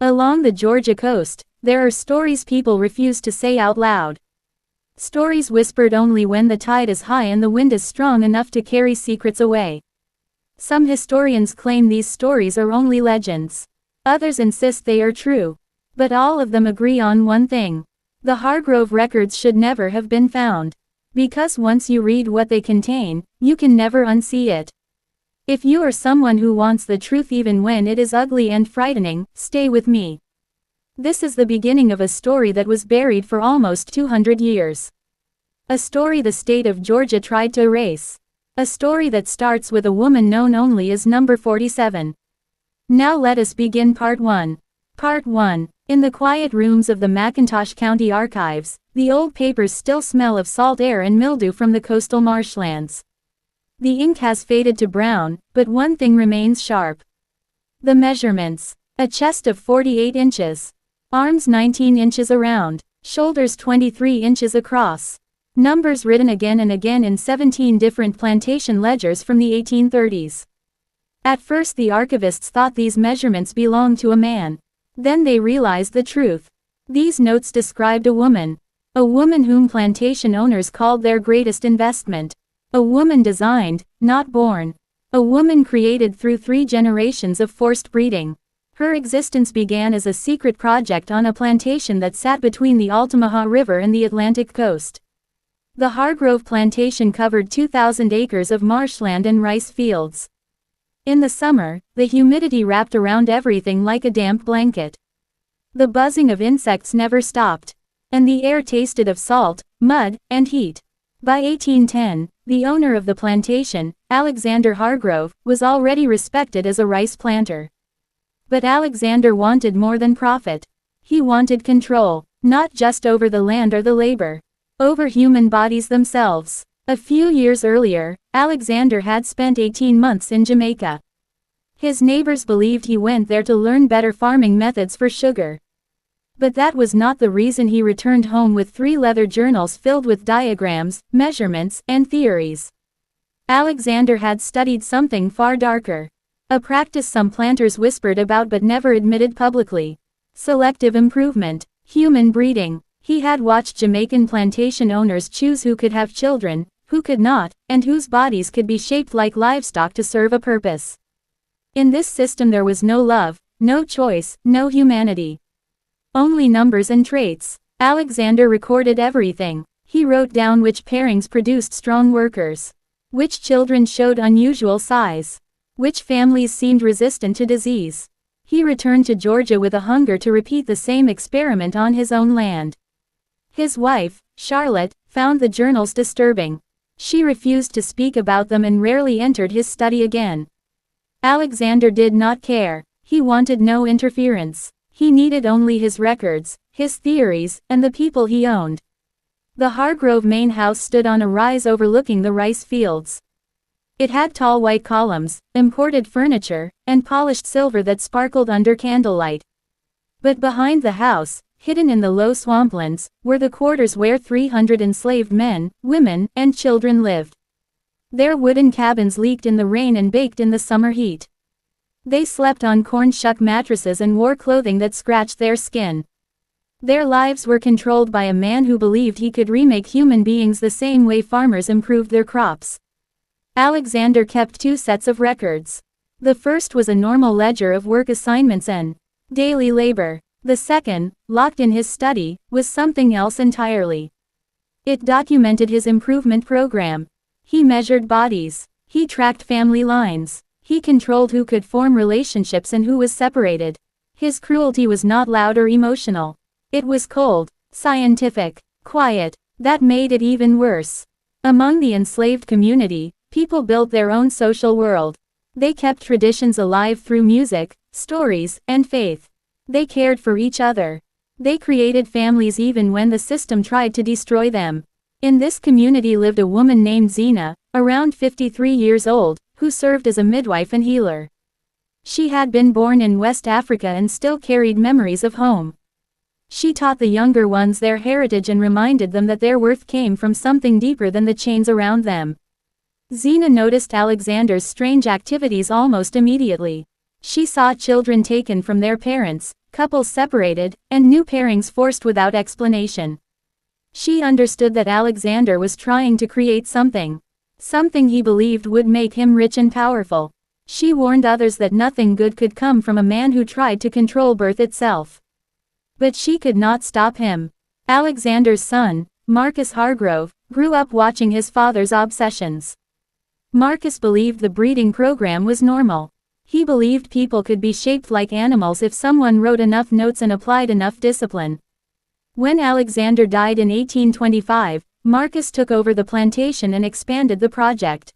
Along the Georgia coast, there are stories people refuse to say out loud. Stories whispered only when the tide is high and the wind is strong enough to carry secrets away. Some historians claim these stories are only legends. Others insist they are true. But all of them agree on one thing. The Hargrove records should never have been found. Because once you read what they contain, you can never unsee it. If you are someone who wants the truth even when it is ugly and frightening, stay with me. This is the beginning of a story that was buried for almost 200 years. A story the state of Georgia tried to erase. A story that starts with a woman known only as number 47. Now let us begin Part 1. Part 1. In the quiet rooms of the McIntosh County Archives, the old papers still smell of salt air and mildew from the coastal marshlands. The ink has faded to brown, but one thing remains sharp. The measurements. A chest of 48 inches. Arms 19 inches around. Shoulders 23 inches across. Numbers written again and again in 17 different plantation ledgers from the 1830s. At first the archivists thought these measurements belonged to a man. Then they realized the truth. These notes described a woman. A woman whom plantation owners called their greatest investment. A woman designed, not born. A woman created through 3 generations of forced breeding. Her existence began as a secret project on a plantation that sat between the Altamaha River and the Atlantic coast. The Hargrove plantation covered 2,000 acres of marshland and rice fields. In the summer, the humidity wrapped around everything like a damp blanket. The buzzing of insects never stopped. And the air tasted of salt, mud, and heat. By 1810, the owner of the plantation, Alexander Hargrove, was already respected as a rice planter. But Alexander wanted more than profit. He wanted control, not just over the land or the labor, over human bodies themselves. A few years earlier, Alexander had spent 18 months in Jamaica. His neighbors believed he went there to learn better farming methods for sugar. But that was not the reason he returned home with 3 leather journals filled with diagrams, measurements, and theories. Alexander had studied something far darker. A practice some planters whispered about but never admitted publicly. Selective improvement. Human breeding. He had watched Jamaican plantation owners choose who could have children, who could not, and whose bodies could be shaped like livestock to serve a purpose. In this system there was no love, no choice, no humanity. Only numbers and traits. Alexander recorded everything. He wrote down which pairings produced strong workers. Which children showed unusual size. Which families seemed resistant to disease. He returned to Georgia with a hunger to repeat the same experiment on his own land. His wife, Charlotte, found the journals disturbing. She refused to speak about them and rarely entered his study again. Alexander did not care. He wanted no interference. He needed only his records, his theories, and the people he owned. The Hargrove main house stood on a rise overlooking the rice fields. It had tall white columns, imported furniture, and polished silver that sparkled under candlelight. But behind the house, hidden in the low swamplands, were the quarters where 300 enslaved men, women, and children lived. Their wooden cabins leaked in the rain and baked in the summer heat. They slept on corn shuck mattresses and wore clothing that scratched their skin. Their lives were controlled by a man who believed he could remake human beings the same way farmers improved their crops. Alexander kept 2 sets of records. The first was a normal ledger of work assignments and daily labor. The second, locked in his study, was something else entirely. It documented his improvement program. He measured bodies. He tracked family lines. He controlled who could form relationships and who was separated. His cruelty was not loud or emotional. It was cold, scientific, quiet. That made it even worse. Among the enslaved community, people built their own social world. They kept traditions alive through music, stories, and faith. They cared for each other. They created families even when the system tried to destroy them. In this community lived a woman named Zena, around 53 years old, who served as a midwife and healer. She had been born in West Africa and still carried memories of home. She taught the younger ones their heritage and reminded them that their worth came from something deeper than the chains around them. Zena noticed Alexander's strange activities almost immediately. She saw children taken from their parents, couples separated, and new pairings forced without explanation. She understood that Alexander was trying to create something. Something he believed would make him rich and powerful. She warned others that nothing good could come from a man who tried to control birth itself. But she could not stop him. Alexander's son, Marcus Hargrove, grew up watching his father's obsessions. Marcus believed the breeding program was normal. He believed people could be shaped like animals if someone wrote enough notes and applied enough discipline. When Alexander died in 1825, Marcus took over the plantation and expanded the project.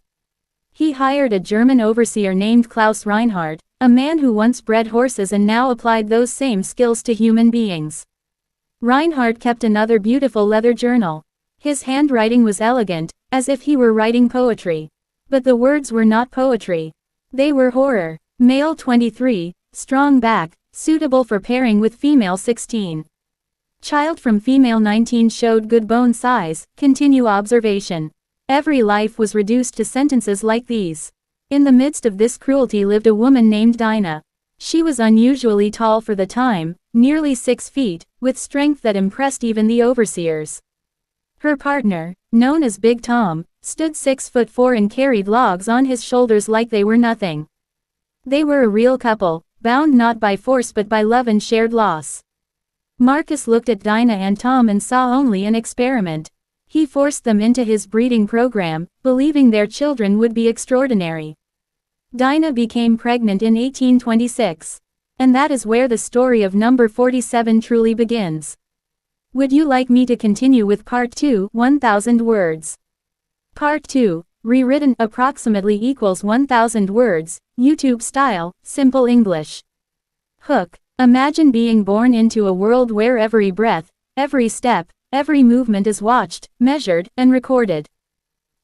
He hired a German overseer named Klaus Reinhardt, a man who once bred horses and now applied those same skills to human beings. Reinhardt kept another beautiful leather journal. His handwriting was elegant, as if he were writing poetry. But the words were not poetry. They were horror. Male 23, strong back, suitable for pairing with female 16. Child from female 19 showed good bone size, continue observation. Every life was reduced to sentences like these. In the midst of this cruelty lived a woman named Dinah. She was unusually tall for the time, nearly 6 feet, with strength that impressed even the overseers. Her partner, known as Big Tom, stood 6'4" and carried logs on his shoulders like they were nothing. They were a real couple, bound not by force but by love and shared loss. Marcus looked at Dinah and Tom and saw only an experiment. He forced them into his breeding program, believing their children would be extraordinary. Dinah became pregnant in 1826. And that is where the story of number 47 truly begins. Would you like me to continue with Part 2, 1000 words? Part 2, rewritten, approximately equals 1000 words, YouTube style, simple English. Hook. Imagine being born into a world where every breath, every step, every movement is watched, measured, and recorded.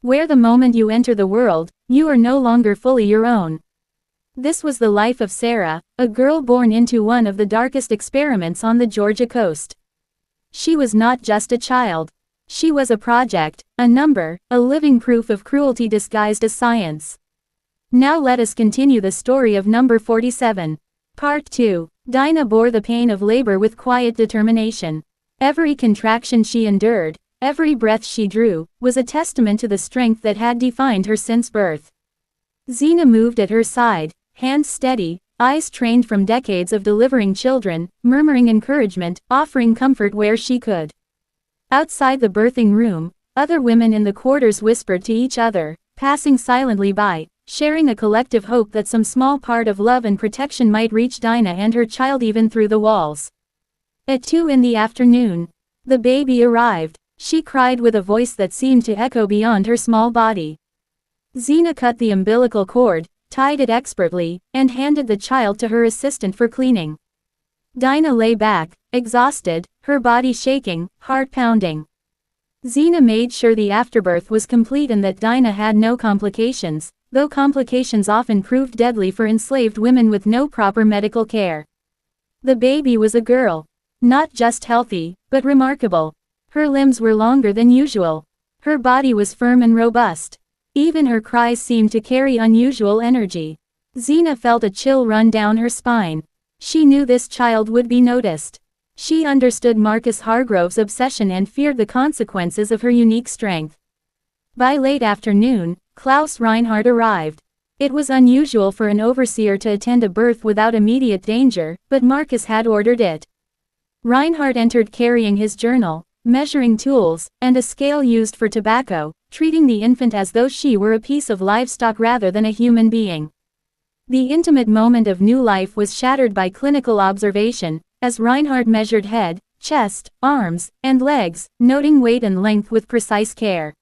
Where the moment you enter the world, you are no longer fully your own. This was the life of Sarah, a girl born into one of the darkest experiments on the Georgia coast. She was not just a child. She was a project, a number, a living proof of cruelty disguised as science. Now let us continue the story of number 47. Part 2. Dinah bore the pain of labor with quiet determination. Every contraction she endured, every breath she drew, was a testament to the strength that had defined her since birth. Zena moved at her side, hands steady, eyes trained from decades of delivering children, murmuring encouragement, offering comfort where she could. Outside the birthing room, other women in the quarters whispered to each other, passing silently by, sharing a collective hope that some small part of love and protection might reach Dinah and her child even through the walls. At 2 in the afternoon, the baby arrived. She cried with a voice that seemed to echo beyond her small body. Zena cut the umbilical cord, tied it expertly, and handed the child to her assistant for cleaning. Dinah lay back, exhausted, her body shaking, heart pounding. Zena made sure the afterbirth was complete and that Dinah had no complications, though complications often proved deadly for enslaved women with no proper medical care. The baby was a girl. Not just healthy, but remarkable. Her limbs were longer than usual. Her body was firm and robust. Even her cries seemed to carry unusual energy. Zena felt a chill run down her spine. She knew this child would be noticed. She understood Marcus Hargrove's obsession and feared the consequences of her unique strength. By late afternoon, Klaus Reinhardt arrived. It was unusual for an overseer to attend a birth without immediate danger, but Marcus had ordered it. Reinhardt entered carrying his journal, measuring tools, and a scale used for tobacco, treating the infant as though she were a piece of livestock rather than a human being. The intimate moment of new life was shattered by clinical observation, as Reinhardt measured head, chest, arms, and legs, noting weight and length with precise care.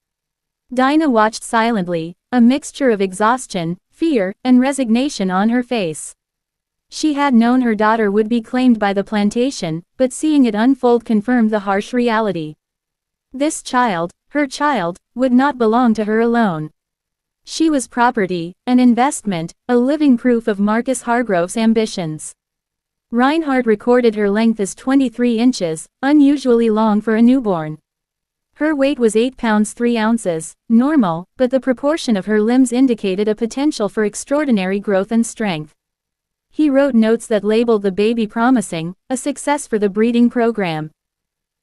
Dinah watched silently, a mixture of exhaustion, fear, and resignation on her face. She had known her daughter would be claimed by the plantation, but seeing it unfold confirmed the harsh reality. This child, her child, would not belong to her alone. She was property, an investment, a living proof of Marcus Hargrove's ambitions. Reinhardt recorded her length as 23 inches, unusually long for a newborn. Her weight was 8 pounds 3 ounces, normal, but the proportion of her limbs indicated a potential for extraordinary growth and strength. He wrote notes that labeled the baby promising, a success for the breeding program.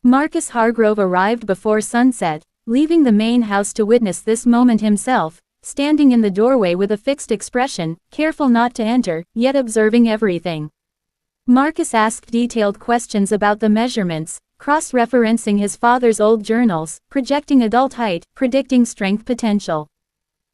Marcus Hargrove arrived before sunset, leaving the main house to witness this moment himself, standing in the doorway with a fixed expression, careful not to enter, yet observing everything. Marcus asked detailed questions about the measurements, cross-referencing his father's old journals, projecting adult height, predicting strength potential.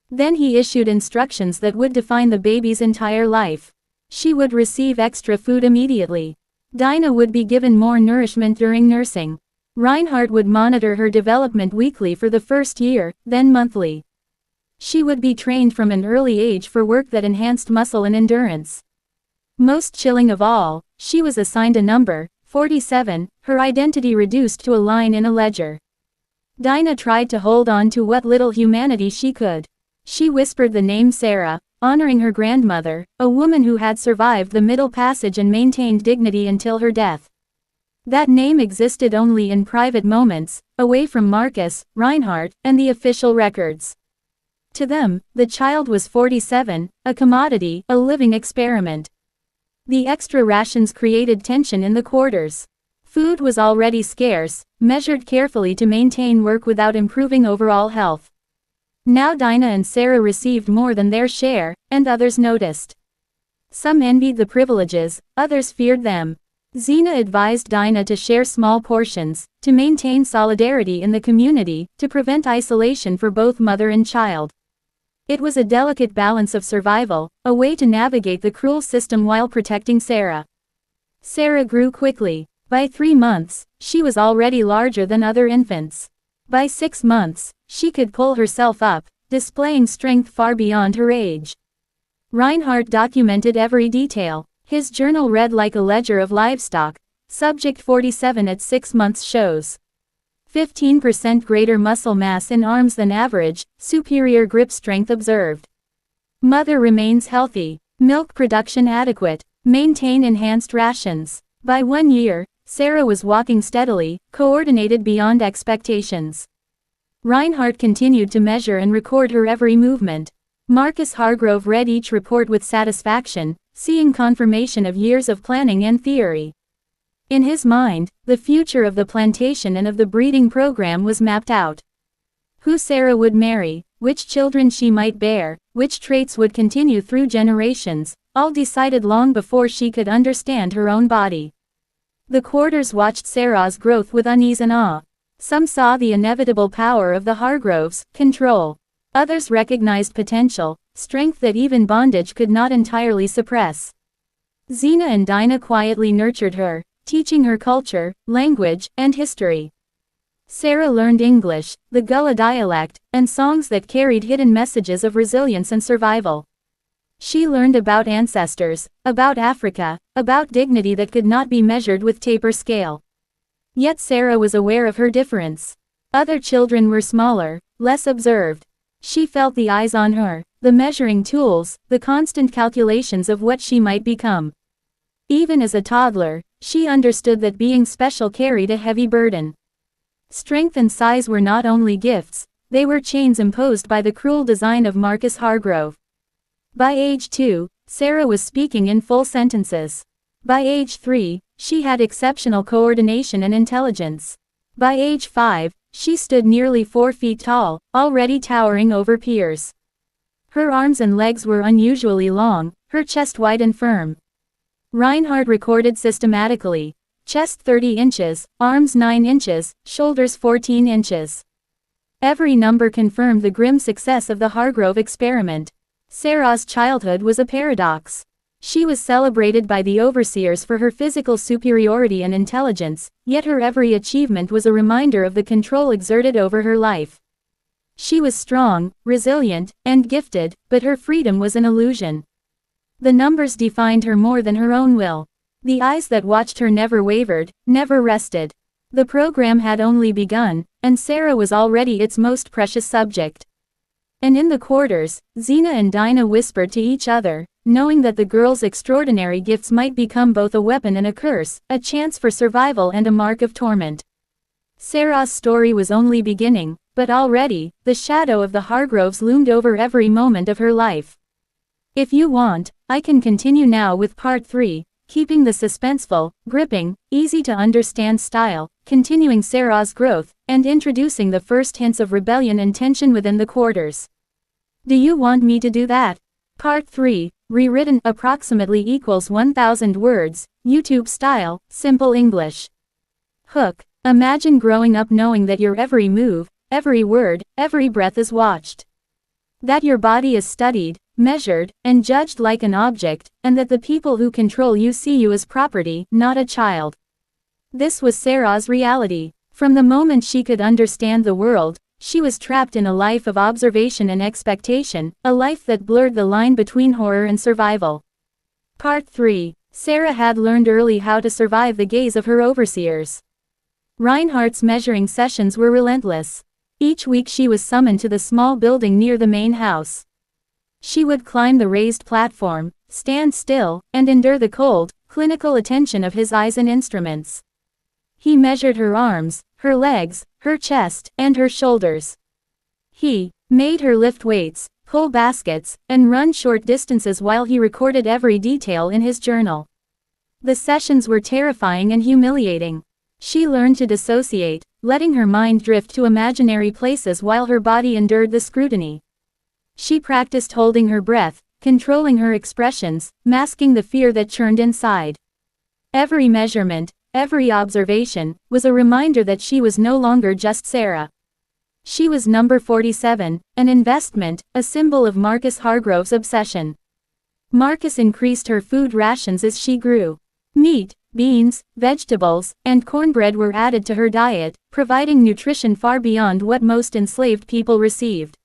Then he issued instructions that would define the baby's entire life. She would receive extra food immediately. Dinah would be given more nourishment during nursing. Reinhardt would monitor her development weekly for the first year, then monthly. She would be trained from an early age for work that enhanced muscle and endurance. Most chilling of all, she was assigned a number, 47, her identity reduced to a line in a ledger. Dinah tried to hold on to what little humanity she could. She whispered the name Sarah, honoring her grandmother, a woman who had survived the Middle Passage and maintained dignity until her death. That name existed only in private moments, away from Marcus, Reinhardt, and the official records. To them, the child was 47, a commodity, a living experiment. The extra rations created tension in the quarters. Food was already scarce, measured carefully to maintain work without improving overall health. Now Dinah and Sarah received more than their share, and others noticed. Some envied the privileges, others feared them. Xena advised Dinah to share small portions, to maintain solidarity in the community, to prevent isolation for both mother and child. It was a delicate balance of survival, a way to navigate the cruel system while protecting Sarah. Sarah grew quickly. By 3 months, she was already larger than other infants. By 6 months, she could pull herself up, displaying strength far beyond her age. Reinhardt documented every detail. His journal read like a ledger of livestock. Subject 47 at 6 months shows 15% greater muscle mass in arms than average, superior grip strength observed. Mother remains healthy. Milk production adequate. Maintain enhanced rations. By 1 year, Sarah was walking steadily, coordinated beyond expectations. Reinhardt continued to measure and record her every movement. Marcus Hargrove read each report with satisfaction, seeing confirmation of years of planning and theory. In his mind, the future of the plantation and of the breeding program was mapped out. Who Sarah would marry, which children she might bear, which traits would continue through generations, all decided long before she could understand her own body. The quarters watched Sarah's growth with unease and awe. Some saw the inevitable power of the Hargroves, control. Others recognized potential, strength that even bondage could not entirely suppress. Xena and Dinah quietly nurtured her, teaching her culture, language, and history. Sarah learned English, the Gullah dialect, and songs that carried hidden messages of resilience and survival. She learned about ancestors, about Africa, about dignity that could not be measured with taper scale. Yet Sarah was aware of her difference. Other children were smaller, less observed. She felt the eyes on her, the measuring tools, the constant calculations of what she might become. Even as a toddler, she understood that being special carried a heavy burden. Strength and size were not only gifts, they were chains imposed by the cruel design of Marcus Hargrove. By age 2, Sarah was speaking in full sentences. By age 3, she had exceptional coordination and intelligence. By age 5, she stood nearly 4 feet tall, already towering over peers. Her arms and legs were unusually long, her chest wide and firm. Reinhardt recorded systematically. Chest 30 inches, arms 9 inches, shoulders 14 inches. Every number confirmed the grim success of the Hargrove experiment. Sarah's childhood was a paradox. She was celebrated by the overseers for her physical superiority and intelligence, yet her every achievement was a reminder of the control exerted over her life. She was strong, resilient, and gifted, but her freedom was an illusion. The numbers defined her more than her own will. The eyes that watched her never wavered, never rested. The program had only begun, and Sarah was already its most precious subject. And in the quarters, Xena and Dinah whispered to each other, knowing that the girl's extraordinary gifts might become both a weapon and a curse, a chance for survival and a mark of torment. Sarah's story was only beginning, but already, the shadow of the Hargroves loomed over every moment of her life. If you want, I can continue now with part 3, keeping the suspenseful, gripping, easy-to-understand style, continuing Sarah's growth, and introducing the first hints of rebellion and tension within the quarters. Do you want me to do that? Part 3, rewritten, approximately equals 1,000 words, YouTube style, simple English. Hook. Imagine growing up knowing that your every move, every word, every breath is watched. That your body is studied, measured, and judged like an object, and that the people who control you see you as property, not a child. This was Sarah's reality. From the moment she could understand the world, she was trapped in a life of observation and expectation, a life that blurred the line between horror and survival. Part 3. Sarah had learned early how to survive the gaze of her overseers. Reinhardt's measuring sessions were relentless. Each week she was summoned to the small building near the main house. She would climb the raised platform, stand still, and endure the cold, clinical attention of his eyes and instruments. He measured her arms, her legs, her chest, and her shoulders. He made her lift weights, pull baskets, and run short distances while he recorded every detail in his journal. The sessions were terrifying and humiliating. She learned to dissociate, letting her mind drift to imaginary places while her body endured the scrutiny. She practiced holding her breath, controlling her expressions, masking the fear that churned inside. Every measurement, every observation, was a reminder that she was no longer just Sarah. She was number 47, an investment, a symbol of Marcus Hargrove's obsession. Marcus increased her food rations as she grew. Meat, beans, vegetables, and cornbread were added to her diet, providing nutrition far beyond what most enslaved people received.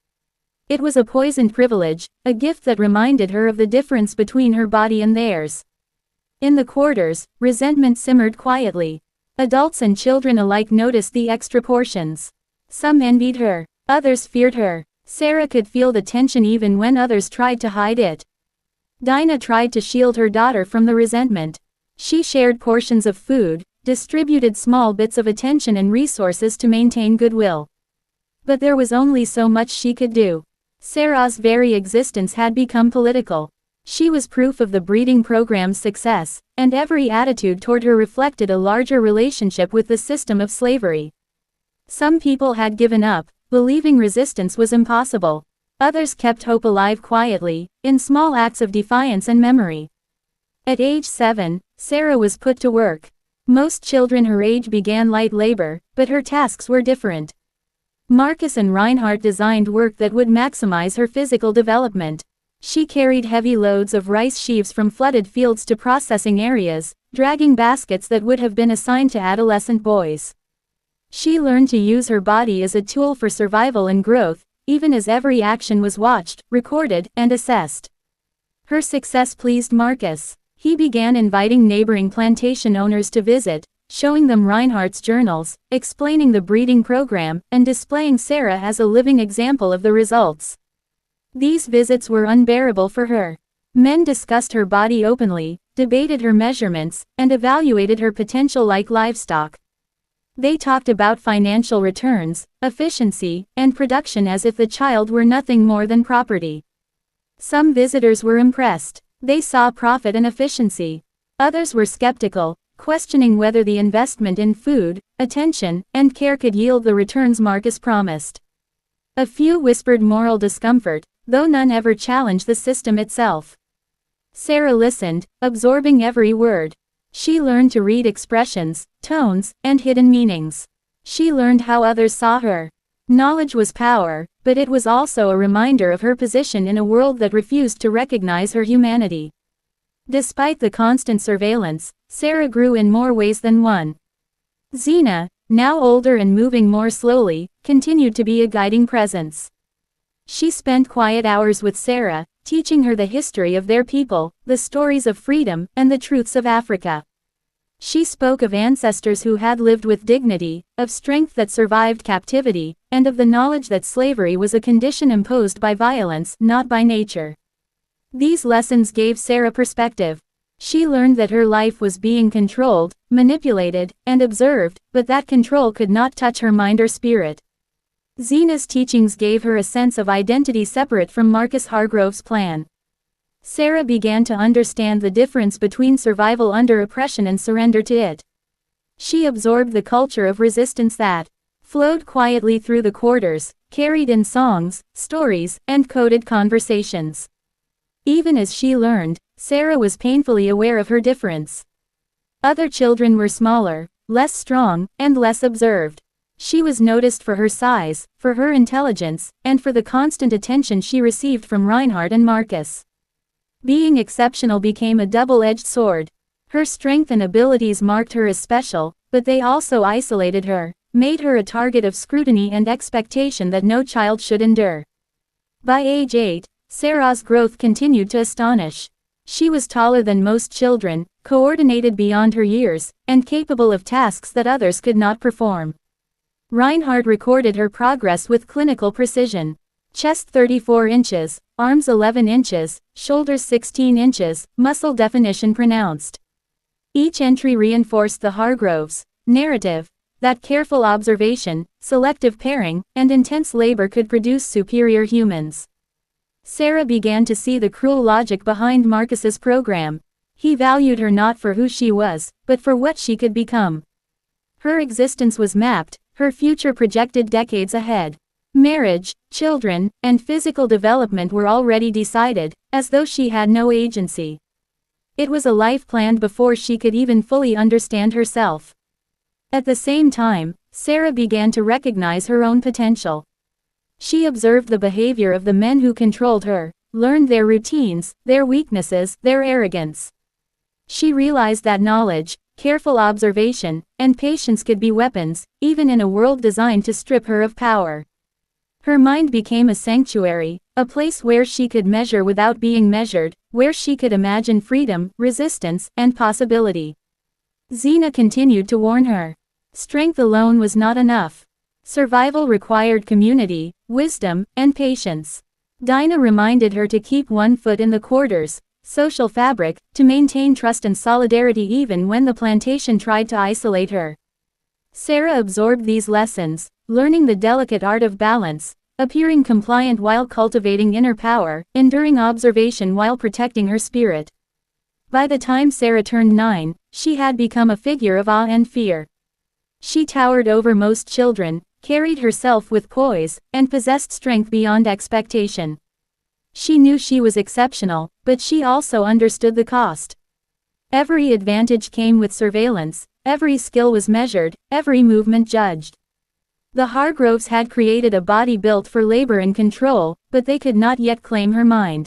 It was a poisoned privilege, a gift that reminded her of the difference between her body and theirs. In the quarters, resentment simmered quietly. Adults and children alike noticed the extra portions. Some envied her, others feared her. Sarah could feel the tension even when others tried to hide it. Dinah tried to shield her daughter from the resentment. She shared portions of food, distributed small bits of attention and resources to maintain goodwill. But there was only so much she could do. Sarah's very existence had become political. She was proof of the breeding program's success, and every attitude toward her reflected a larger relationship with the system of slavery. Some people had given up, believing resistance was impossible. Others kept hope alive quietly, in small acts of defiance and memory. At age 7, Sarah was put to work. Most children her age began light labor, but her tasks were different. Marcus and Reinhardt designed work that would maximize her physical development. She carried heavy loads of rice sheaves from flooded fields to processing areas, dragging baskets that would have been assigned to adolescent boys. She learned to use her body as a tool for survival and growth, even as every action was watched, recorded, and assessed. Her success pleased Marcus. He began inviting neighboring plantation owners to visit, showing them Reinhardt's journals, explaining the breeding program, and displaying Sarah as a living example of the results. These visits were unbearable for her. Men discussed her body openly, debated her measurements, and evaluated her potential like livestock. They talked about financial returns, efficiency, and production as if the child were nothing more than property. Some visitors were impressed. They saw profit and efficiency. Others were skeptical, questioning whether the investment in food, attention, and care could yield the returns Marcus promised. A few whispered moral discomfort, though none ever challenged the system itself. Sarah listened, absorbing every word. She learned to read expressions, tones, and hidden meanings. She learned how others saw her. Knowledge was power, but it was also a reminder of her position in a world that refused to recognize her humanity. Despite the constant surveillance, Sarah grew in more ways than one. Zena, now older and moving more slowly, continued to be a guiding presence. She spent quiet hours with Sarah, teaching her the history of their people, the stories of freedom, and the truths of Africa. She spoke of ancestors who had lived with dignity, of strength that survived captivity, and of the knowledge that slavery was a condition imposed by violence, not by nature. These lessons gave Sarah perspective. She learned that her life was being controlled, manipulated, and observed, but that control could not touch her mind or spirit. Zena's teachings gave her a sense of identity separate from Marcus Hargrove's plan. Sarah began to understand the difference between survival under oppression and surrender to it. She absorbed the culture of resistance that flowed quietly through the quarters, carried in songs, stories, and coded conversations. Even as she learned, Sarah was painfully aware of her difference. Other children were smaller, less strong, and less observed. She was noticed for her size, for her intelligence, and for the constant attention she received from Reinhard and Marcus. Being exceptional became a double-edged sword. Her strength and abilities marked her as special, but they also isolated her, made her a target of scrutiny and expectation that no child should endure. By age 8, Sarah's growth continued to astonish. She was taller than most children, coordinated beyond her years, and capable of tasks that others could not perform. Reinhard recorded her progress with clinical precision. Chest 34 inches, arms 11 inches, shoulders 16 inches, muscle definition pronounced. Each entry reinforced the Hargroves' narrative that careful observation, selective pairing, and intense labor could produce superior humans. Sarah began to see the cruel logic behind Marcus's program. He valued her not for who she was, but for what she could become. Her existence was mapped, her future projected decades ahead. Marriage, children, and physical development were already decided, as though she had no agency. It was a life planned before she could even fully understand herself. At the same time, Sarah began to recognize her own potential. She observed the behavior of the men who controlled her, learned their routines, their weaknesses, their arrogance. She realized that knowledge, careful observation, and patience could be weapons, even in a world designed to strip her of power. Her mind became a sanctuary, a place where she could measure without being measured, where she could imagine freedom, resistance, and possibility. Xena continued to warn her. Strength alone was not enough. Survival required community, wisdom, and patience. Dinah reminded her to keep one foot in the quarters, social fabric, to maintain trust and solidarity even when the plantation tried to isolate her. Sarah absorbed these lessons, learning the delicate art of balance, appearing compliant while cultivating inner power, enduring observation while protecting her spirit. By the time Sarah turned 9, she had become a figure of awe and fear. She towered over most children, carried herself with poise, and possessed strength beyond expectation. She knew she was exceptional, but she also understood the cost. Every advantage came with surveillance, every skill was measured, every movement judged. The Hargroves had created a body built for labor and control, but they could not yet claim her mind.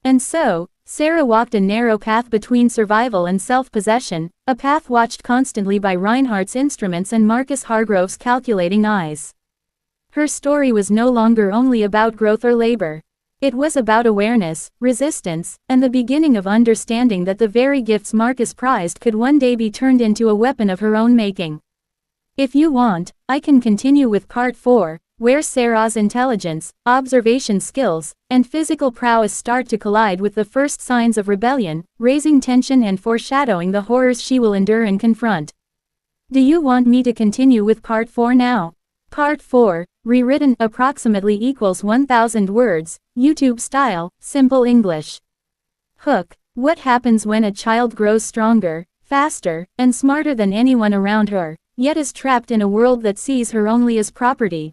And so, Sarah walked a narrow path between survival and self-possession, a path watched constantly by Reinhardt's instruments and Marcus Hargrove's calculating eyes. Her story was no longer only about growth or labor. It was about awareness, resistance, and the beginning of understanding that the very gifts Marcus prized could one day be turned into a weapon of her own making. If you want, I can continue with part 4, where Sarah's intelligence, observation skills, and physical prowess start to collide with the first signs of rebellion, raising tension and foreshadowing the horrors she will endure and confront. Do you want me to continue with part 4 now? Part 4, rewritten, approximately equals 1,000 words, YouTube style, simple English. Hook. What happens when a child grows stronger, faster, and smarter than anyone around her, yet is trapped in a world that sees her only as property?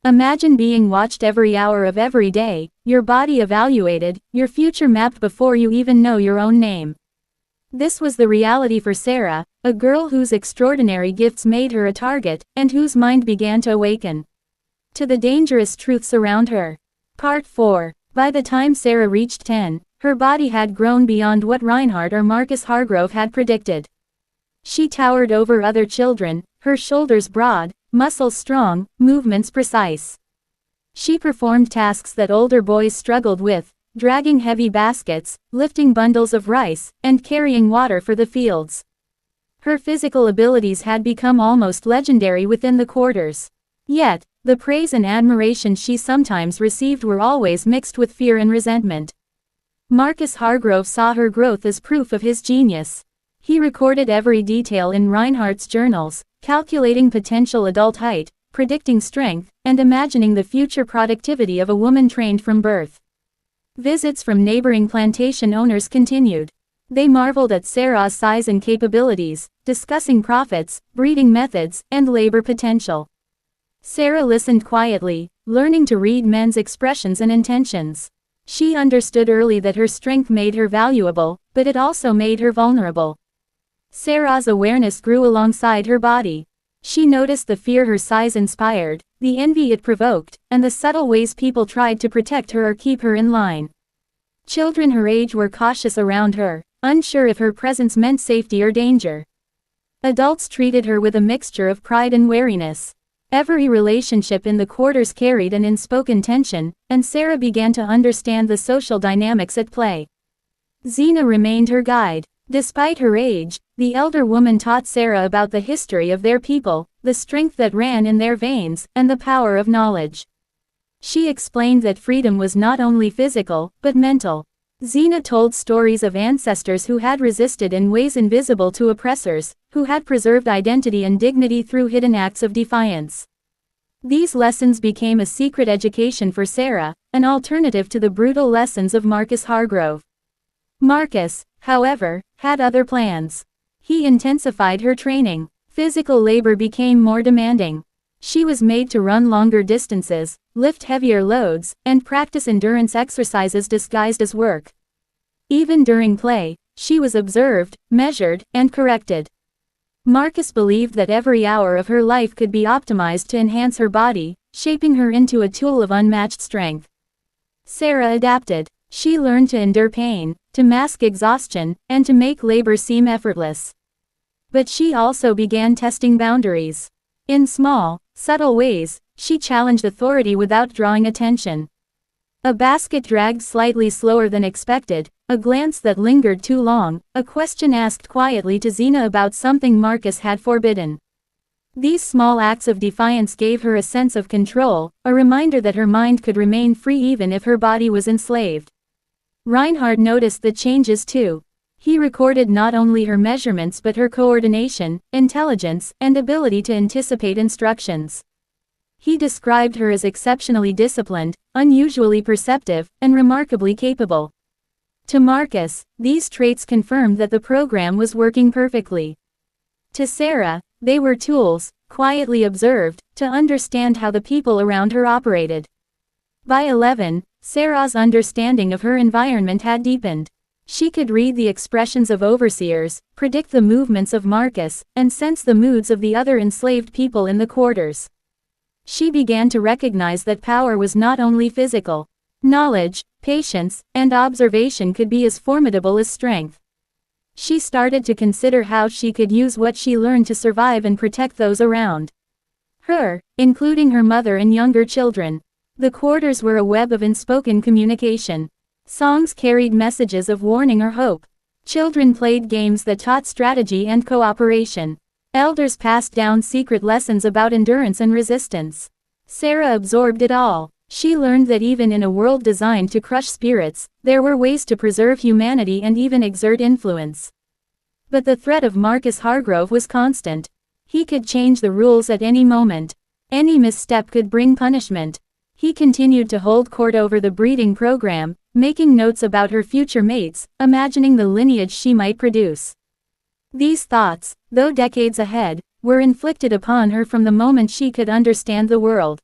Imagine being watched every hour of every day, your body evaluated, your future mapped before you even know your own name. This was the reality for Sarah, a girl whose extraordinary gifts made her a target, and whose mind began to awaken to the dangerous truths around her. Part 4. By the time Sarah reached 10, her body had grown beyond what Reinhardt or Marcus Hargrove had predicted. She towered over other children, her shoulders broad, muscles strong, movements precise. She performed tasks that older boys struggled with, dragging heavy baskets, lifting bundles of rice, and carrying water for the fields. Her physical abilities had become almost legendary within the quarters. Yet, the praise and admiration she sometimes received were always mixed with fear and resentment. Marcus Hargrove saw her growth as proof of his genius. He recorded every detail in Reinhardt's journals, calculating potential adult height, predicting strength, and imagining the future productivity of a woman trained from birth. Visits from neighboring plantation owners continued. They marveled at Sarah's size and capabilities, discussing profits, breeding methods, and labor potential. Sarah listened quietly, learning to read men's expressions and intentions. She understood early that her strength made her valuable, but it also made her vulnerable. Sarah's awareness grew alongside her body. She noticed the fear her size inspired, the envy it provoked, and the subtle ways people tried to protect her or keep her in line. Children her age were cautious around her, unsure if her presence meant safety or danger. Adults treated her with a mixture of pride and wariness. Every relationship in the quarters carried an unspoken tension, and Sarah began to understand the social dynamics at play. Zena remained her guide. Despite her age, the elder woman taught Sarah about the history of their people, the strength that ran in their veins, and the power of knowledge. She explained that freedom was not only physical, but mental. Zena told stories of ancestors who had resisted in ways invisible to oppressors, who had preserved identity and dignity through hidden acts of defiance. These lessons became a secret education for Sarah, an alternative to the brutal lessons of Marcus Hargrove. Marcus, however, had other plans. He intensified her training. Physical labor became more demanding. She was made to run longer distances, lift heavier loads, and practice endurance exercises disguised as work. Even during play, she was observed, measured, and corrected. Marcus believed that every hour of her life could be optimized to enhance her body, shaping her into a tool of unmatched strength. Sarah adapted. She learned to endure pain, to mask exhaustion, and to make labor seem effortless. But she also began testing boundaries. In small, subtle ways, she challenged authority without drawing attention. A basket dragged slightly slower than expected, a glance that lingered too long, a question asked quietly to Zena about something Marcus had forbidden. These small acts of defiance gave her a sense of control, a reminder that her mind could remain free even if her body was enslaved. Reinhard noticed the changes too. He recorded not only her measurements but her coordination, intelligence, and ability to anticipate instructions. He described her as exceptionally disciplined, unusually perceptive, and remarkably capable. To Marcus, these traits confirmed that the program was working perfectly. To Sarah, they were tools, quietly observed, to understand how the people around her operated. By 11, Sarah's understanding of her environment had deepened. She could read the expressions of overseers, predict the movements of Marcus, and sense the moods of the other enslaved people in the quarters. She began to recognize that power was not only physical. Knowledge, patience, and observation could be as formidable as strength. She started to consider how she could use what she learned to survive and protect those around her, including her mother and younger children. The quarters were a web of unspoken communication. Songs carried messages of warning or hope. Children played games that taught strategy and cooperation. Elders passed down secret lessons about endurance and resistance. Sarah absorbed it all. She learned that even in a world designed to crush spirits, there were ways to preserve humanity and even exert influence. But the threat of Marcus Hargrove was constant. He could change the rules at any moment. Any misstep could bring punishment. He continued to hold court over the breeding program, making notes about her future mates, imagining the lineage she might produce. These thoughts, though decades ahead, were inflicted upon her from the moment she could understand the world.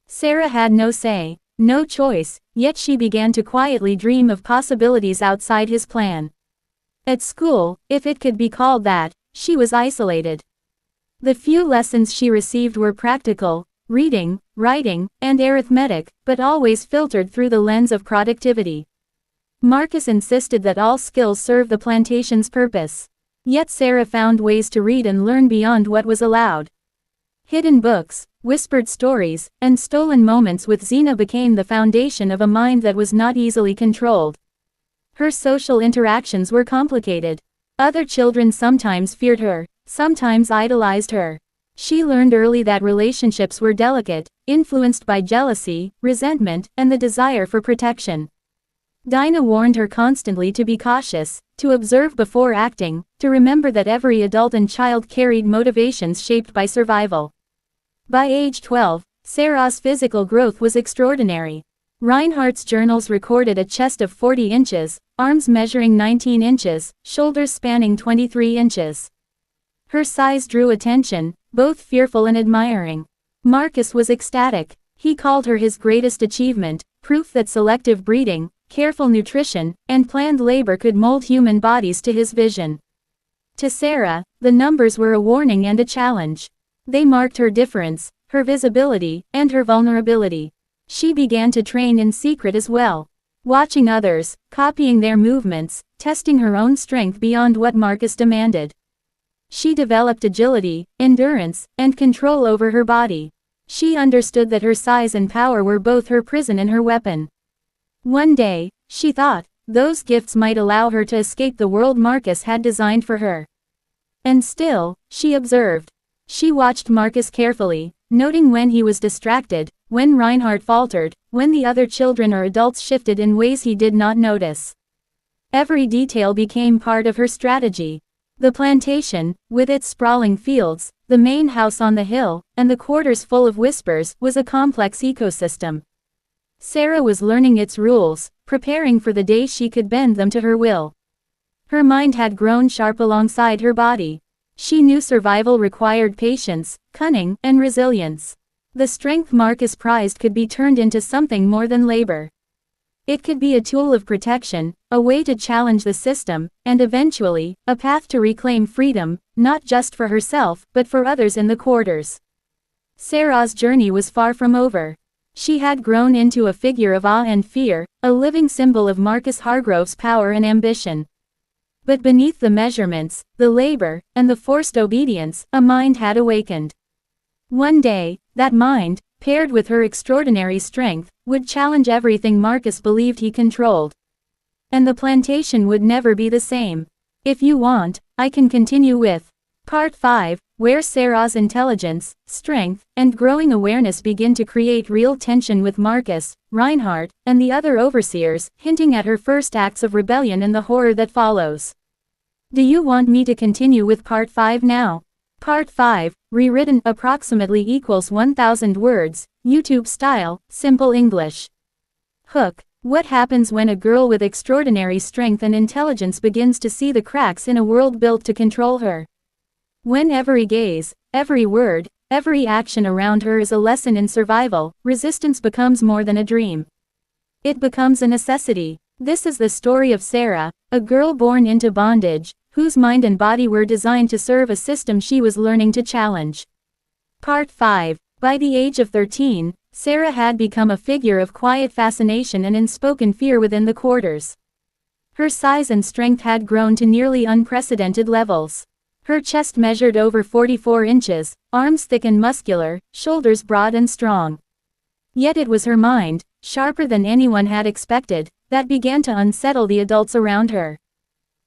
Sarah had no say, no choice, yet she began to quietly dream of possibilities outside his plan. At school, if it could be called that, she was isolated. The few lessons she received were practical, reading, writing, and arithmetic, but always filtered through the lens of productivity. Marcus insisted that all skills serve the plantation's purpose. Yet Sarah found ways to read and learn beyond what was allowed. Hidden books, whispered stories, and stolen moments with Zena became the foundation of a mind that was not easily controlled. Her social interactions were complicated. Other children sometimes feared her, sometimes idolized her. She learned early that relationships were delicate, influenced by jealousy, resentment, and the desire for protection. Dinah warned her constantly to be cautious, to observe before acting, to remember that every adult and child carried motivations shaped by survival. By age 12, Sarah's physical growth was extraordinary. Reinhardt's journals recorded a chest of 40 inches, arms measuring 19 inches, shoulders spanning 23 inches. Her size drew attention, both fearful and admiring. Marcus was ecstatic. He called her his greatest achievement, proof that selective breeding, careful nutrition, and planned labor could mold human bodies to his vision. To Sarah, the numbers were a warning and a challenge. They marked her difference, her visibility, and her vulnerability. She began to train in secret as well. Watching others, copying their movements, testing her own strength beyond what Marcus demanded. She developed agility, endurance, and control over her body. She understood that her size and power were both her prison and her weapon. One day, she thought, those gifts might allow her to escape the world Marcus had designed for her. And still, she observed. She watched Marcus carefully, noting when he was distracted, when Reinhardt faltered, when the other children or adults shifted in ways he did not notice. Every detail became part of her strategy. The plantation, with its sprawling fields, the main house on the hill, and the quarters full of whispers, was a complex ecosystem. Sarah was learning its rules, preparing for the day she could bend them to her will. Her mind had grown sharp alongside her body. She knew survival required patience, cunning, and resilience. The strength Marcus prized could be turned into something more than labor. It could be a tool of protection, a way to challenge the system, and eventually, a path to reclaim freedom, not just for herself, but for others in the quarters. Sarah's journey was far from over. She had grown into a figure of awe and fear, a living symbol of Marcus Hargrove's power and ambition. But beneath the measurements, the labor, and the forced obedience, a mind had awakened. One day, that mind, paired with her extraordinary strength, would challenge everything Marcus believed he controlled. And the plantation would never be the same. If you want, I can continue with Part 5, where Sarah's intelligence, strength, and growing awareness begin to create real tension with Marcus, Reinhardt, and the other overseers, hinting at her first acts of rebellion and the horror that follows. Do you want me to continue with Part 5 now? Part 5, rewritten, approximately equals 1,000 words, YouTube style, simple English. Hook. What happens when a girl with extraordinary strength and intelligence begins to see the cracks in a world built to control her? When every gaze, every word, every action around her is a lesson in survival, resistance becomes more than a dream. It becomes a necessity. This is the story of Sarah, a girl born into bondage, whose mind and body were designed to serve a system she was learning to challenge. Part 5. By the age of 13, Sarah had become a figure of quiet fascination and unspoken fear within the quarters. Her size and strength had grown to nearly unprecedented levels. Her chest measured over 44 inches, arms thick and muscular, shoulders broad and strong. Yet it was her mind, sharper than anyone had expected, that began to unsettle the adults around her.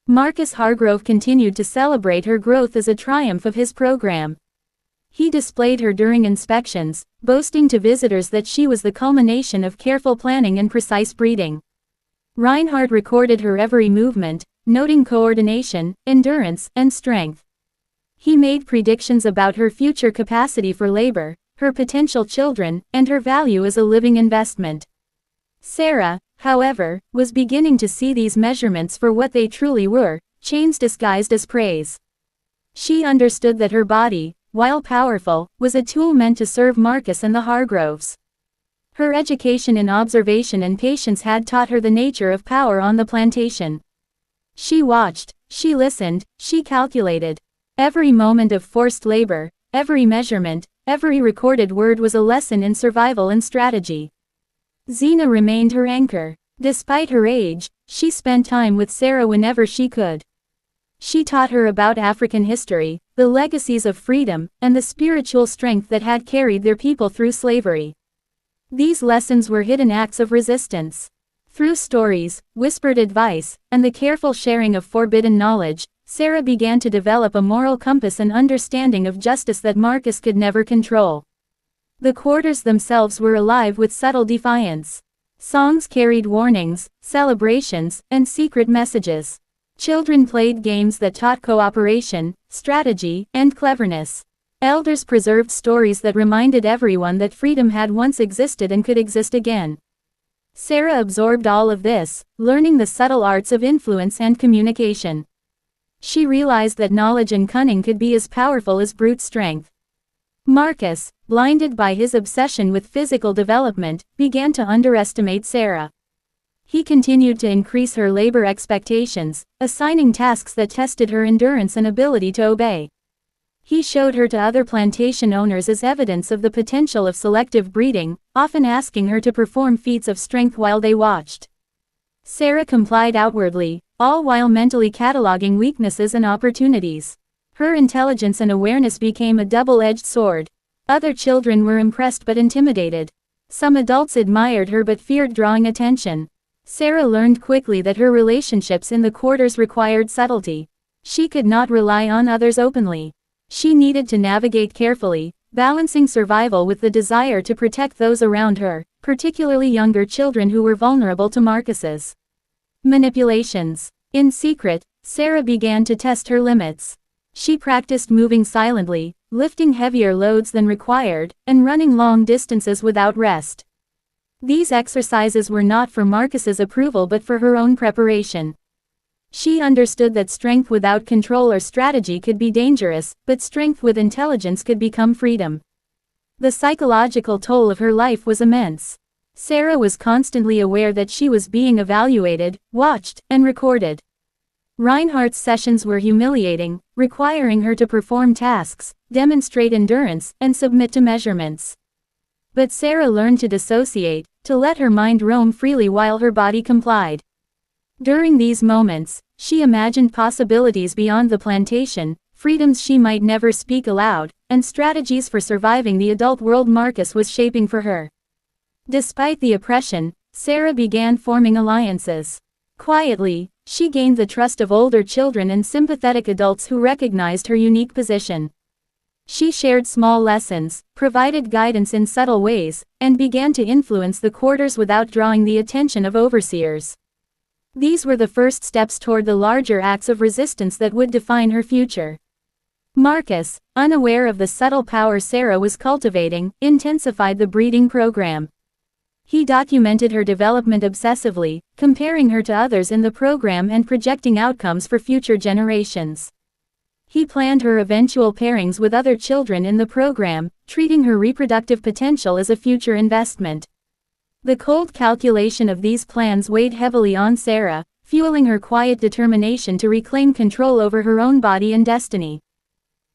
Marcus Hargrove continued to celebrate her growth as a triumph of his program. He displayed her during inspections, boasting to visitors that she was the culmination of careful planning and precise breeding. Reinhardt recorded her every movement, noting coordination, endurance, and strength. He made predictions about her future capacity for labor, her potential children, and her value as a living investment. Sarah, however, was beginning to see these measurements for what they truly were, chains disguised as praise. She understood that her body, while powerful, was a tool meant to serve Marcus and the Hargroves. Her education in observation and patience had taught her the nature of power on the plantation. She watched, she listened, she calculated. Every moment of forced labor, every measurement, every recorded word was a lesson in survival and strategy. Xena remained her anchor. Despite her age, she spent time with Sarah whenever she could. She taught her about African history, the legacies of freedom, and the spiritual strength that had carried their people through slavery. These lessons were hidden acts of resistance. Through stories, whispered advice, and the careful sharing of forbidden knowledge, Sarah began to develop a moral compass and understanding of justice that Marcus could never control. The quarters themselves were alive with subtle defiance. Songs carried warnings, celebrations, and secret messages. Children played games that taught cooperation, strategy, and cleverness. Elders preserved stories that reminded everyone that freedom had once existed and could exist again. Sarah absorbed all of this, learning the subtle arts of influence and communication. She realized that knowledge and cunning could be as powerful as brute strength. Marcus, blinded by his obsession with physical development, began to underestimate Sarah. He continued to increase her labor expectations, assigning tasks that tested her endurance and ability to obey. He showed her to other plantation owners as evidence of the potential of selective breeding, often asking her to perform feats of strength while they watched. Sarah complied outwardly, all while mentally cataloging weaknesses and opportunities. Her intelligence and awareness became a double-edged sword. Other children were impressed but intimidated. Some adults admired her but feared drawing attention. Sarah learned quickly that her relationships in the quarters required subtlety. She could not rely on others openly. She needed to navigate carefully, balancing survival with the desire to protect those around her, particularly younger children who were vulnerable to Marcus's manipulations. In secret, Sarah began to test her limits. She practiced moving silently, lifting heavier loads than required, and running long distances without rest. These exercises were not for Marcus's approval but for her own preparation. She understood that strength without control or strategy could be dangerous, but strength with intelligence could become freedom. The psychological toll of her life was immense. Sarah was constantly aware that she was being evaluated, watched, and recorded. Reinhardt's sessions were humiliating, requiring her to perform tasks, demonstrate endurance, and submit to measurements. But Sarah learned to dissociate, to let her mind roam freely while her body complied. During these moments, she imagined possibilities beyond the plantation, freedoms she might never speak aloud, and strategies for surviving the adult world Marcus was shaping for her. Despite the oppression, Sarah began forming alliances. Quietly, she gained the trust of older children and sympathetic adults who recognized her unique position. She shared small lessons, provided guidance in subtle ways, and began to influence the quarters without drawing the attention of overseers. These were the first steps toward the larger acts of resistance that would define her future. Marcus, unaware of the subtle power Sarah was cultivating, intensified the breeding program. He documented her development obsessively, comparing her to others in the program and projecting outcomes for future generations. He planned her eventual pairings with other children in the program, treating her reproductive potential as a future investment. The cold calculation of these plans weighed heavily on Sarah, fueling her quiet determination to reclaim control over her own body and destiny.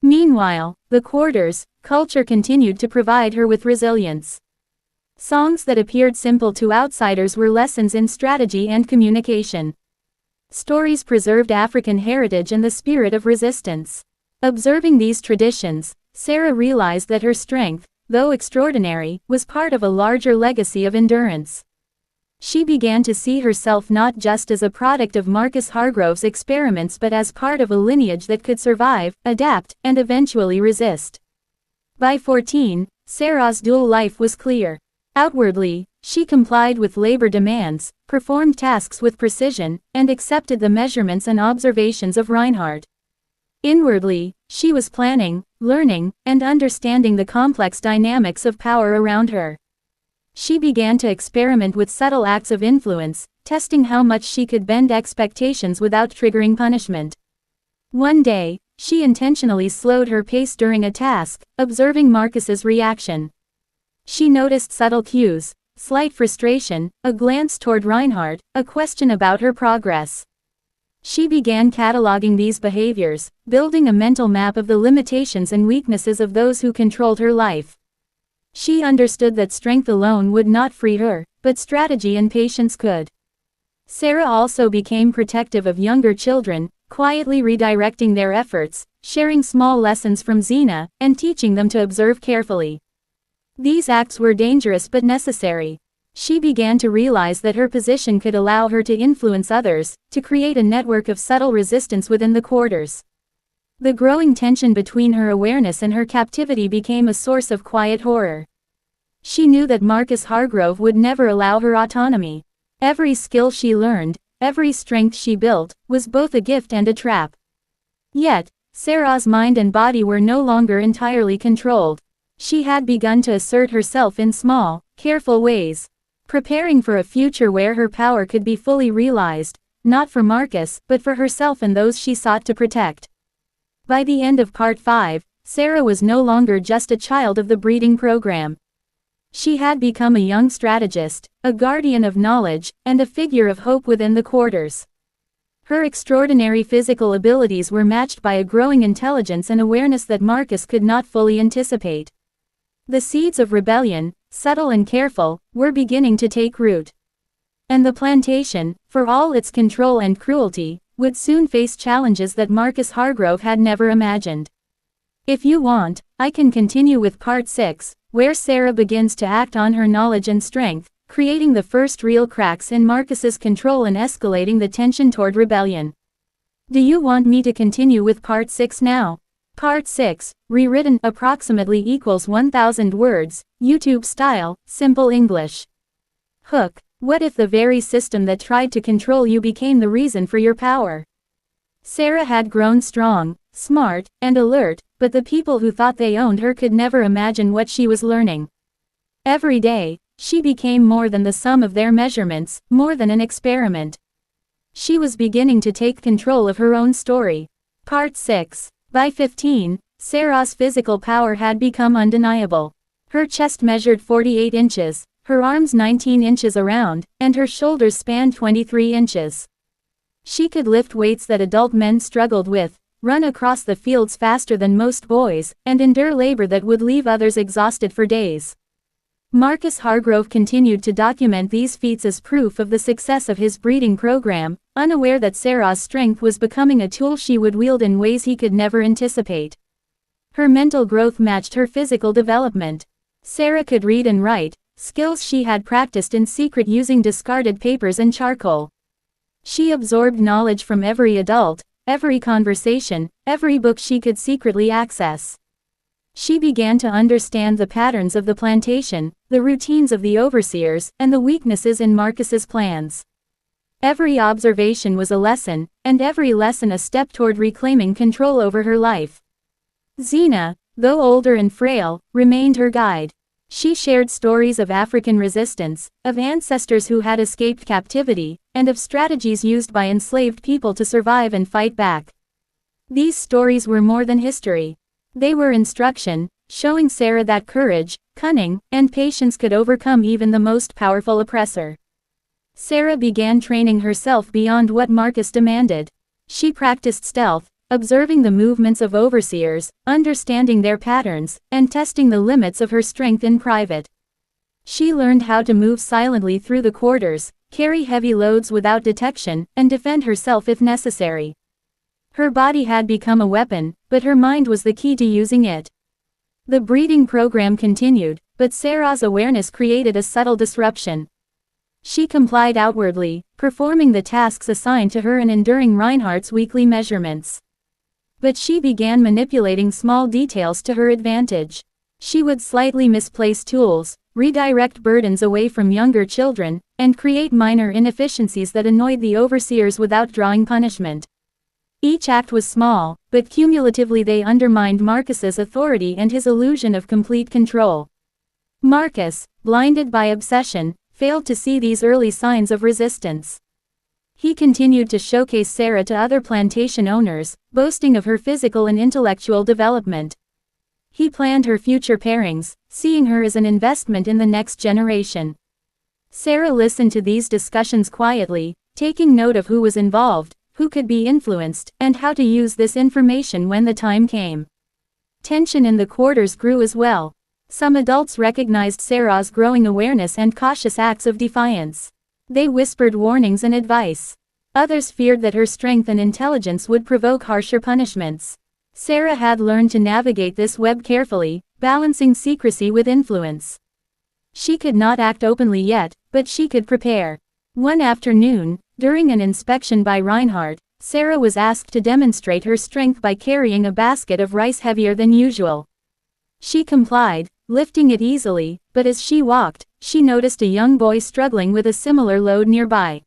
Meanwhile, the quarters, culture continued to provide her with resilience. Songs that appeared simple to outsiders were lessons in strategy and communication. Stories preserved African heritage and the spirit of resistance. Observing these traditions, Sarah realized that her strength, though extraordinary, was part of a larger legacy of endurance. She began to see herself not just as a product of Marcus Hargrove's experiments but as part of a lineage that could survive, adapt, and eventually resist. By 14, Sarah's dual life was clear. Outwardly, she complied with labor demands, performed tasks with precision, and accepted the measurements and observations of Reinhardt. Inwardly, she was planning, learning, and understanding the complex dynamics of power around her. She began to experiment with subtle acts of influence, testing how much she could bend expectations without triggering punishment. One day, she intentionally slowed her pace during a task, observing Marcus's reaction. She noticed subtle cues, slight frustration, a glance toward Reinhardt, a question about her progress. She began cataloging these behaviors, building a mental map of the limitations and weaknesses of those who controlled her life. She understood that strength alone would not free her, but strategy and patience could. Sarah also became protective of younger children, quietly redirecting their efforts, sharing small lessons from Xena, and teaching them to observe carefully. These acts were dangerous but necessary. She began to realize that her position could allow her to influence others, to create a network of subtle resistance within the quarters. The growing tension between her awareness and her captivity became a source of quiet horror. She knew that Marcus Hargrove would never allow her autonomy. Every skill she learned, every strength she built, was both a gift and a trap. Yet, Sarah's mind and body were no longer entirely controlled. She had begun to assert herself in small, careful ways. preparing for a future where her power could be fully realized, not for Marcus, but for herself and those she sought to protect. By the end of Part 5, Sarah was no longer just a child of the breeding program. She had become a young strategist, a guardian of knowledge, and a figure of hope within the quarters. Her extraordinary physical abilities were matched by a growing intelligence and awareness that Marcus could not fully anticipate. The seeds of rebellion, subtle and careful, were beginning to take root. And the plantation, for all its control and cruelty, would soon face challenges that Marcus Hargrove had never imagined. If you want, I can continue with Part 6, where Sarah begins to act on her knowledge and strength, creating the first real cracks in Marcus's control and escalating the tension toward rebellion. Do you want me to continue with Part 6 now? Part 6, rewritten, approximately equals 1,000 words, YouTube style, simple English. Hook. What if the very system that tried to control you became the reason for your power? Sarah had grown strong, smart, and alert, but the people who thought they owned her could never imagine what she was learning. Every day, she became more than the sum of their measurements, more than an experiment. She was beginning to take control of her own story. Part 6. By 15, Sarah's physical power had become undeniable. Her chest measured 48 inches, her arms 19 inches around, and her shoulders spanned 23 inches. She could lift weights that adult men struggled with, run across the fields faster than most boys, and endure labor that would leave others exhausted for days. Marcus Hargrove continued to document these feats as proof of the success of his breeding program, unaware that Sarah's strength was becoming a tool she would wield in ways he could never anticipate. Her mental growth matched her physical development. Sarah could read and write, skills she had practiced in secret using discarded papers and charcoal. She absorbed knowledge from every adult, every conversation, every book she could secretly access. She began to understand the patterns of the plantation, the routines of the overseers, and the weaknesses in Marcus's plans. Every observation was a lesson, and every lesson a step toward reclaiming control over her life. Xena, though older and frail, remained her guide. She shared stories of African resistance, of ancestors who had escaped captivity, and of strategies used by enslaved people to survive and fight back. These stories were more than history. They were instruction, showing Sarah that courage, cunning, and patience could overcome even the most powerful oppressor. Sarah began training herself beyond what Marcus demanded. She practiced stealth, observing the movements of overseers, understanding their patterns, and testing the limits of her strength in private. She learned how to move silently through the quarters, carry heavy loads without detection, and defend herself if necessary. Her body had become a weapon, but her mind was the key to using it. The breeding program continued, but Sarah's awareness created a subtle disruption. She complied outwardly, performing the tasks assigned to her and enduring Reinhardt's weekly measurements. But she began manipulating small details to her advantage. She would slightly misplace tools, redirect burdens away from younger children, and create minor inefficiencies that annoyed the overseers without drawing punishment. Each act was small, but cumulatively they undermined Marcus's authority and his illusion of complete control. Marcus, blinded by obsession, failed to see these early signs of resistance. He continued to showcase Sarah to other plantation owners, boasting of her physical and intellectual development. He planned her future pairings, seeing her as an investment in the next generation. Sarah listened to these discussions quietly, taking note of who was involved, who could be influenced, and how to use this information when the time came. Tension in the quarters grew as well. Some adults recognized Sarah's growing awareness and cautious acts of defiance. They whispered warnings and advice. Others feared that her strength and intelligence would provoke harsher punishments. Sarah had learned to navigate this web carefully, balancing secrecy with influence. She could not act openly yet, but she could prepare. One afternoon, during an inspection by Reinhardt, Sarah was asked to demonstrate her strength by carrying a basket of rice heavier than usual. She complied, lifting it easily, but as she walked, she noticed a young boy struggling with a similar load nearby.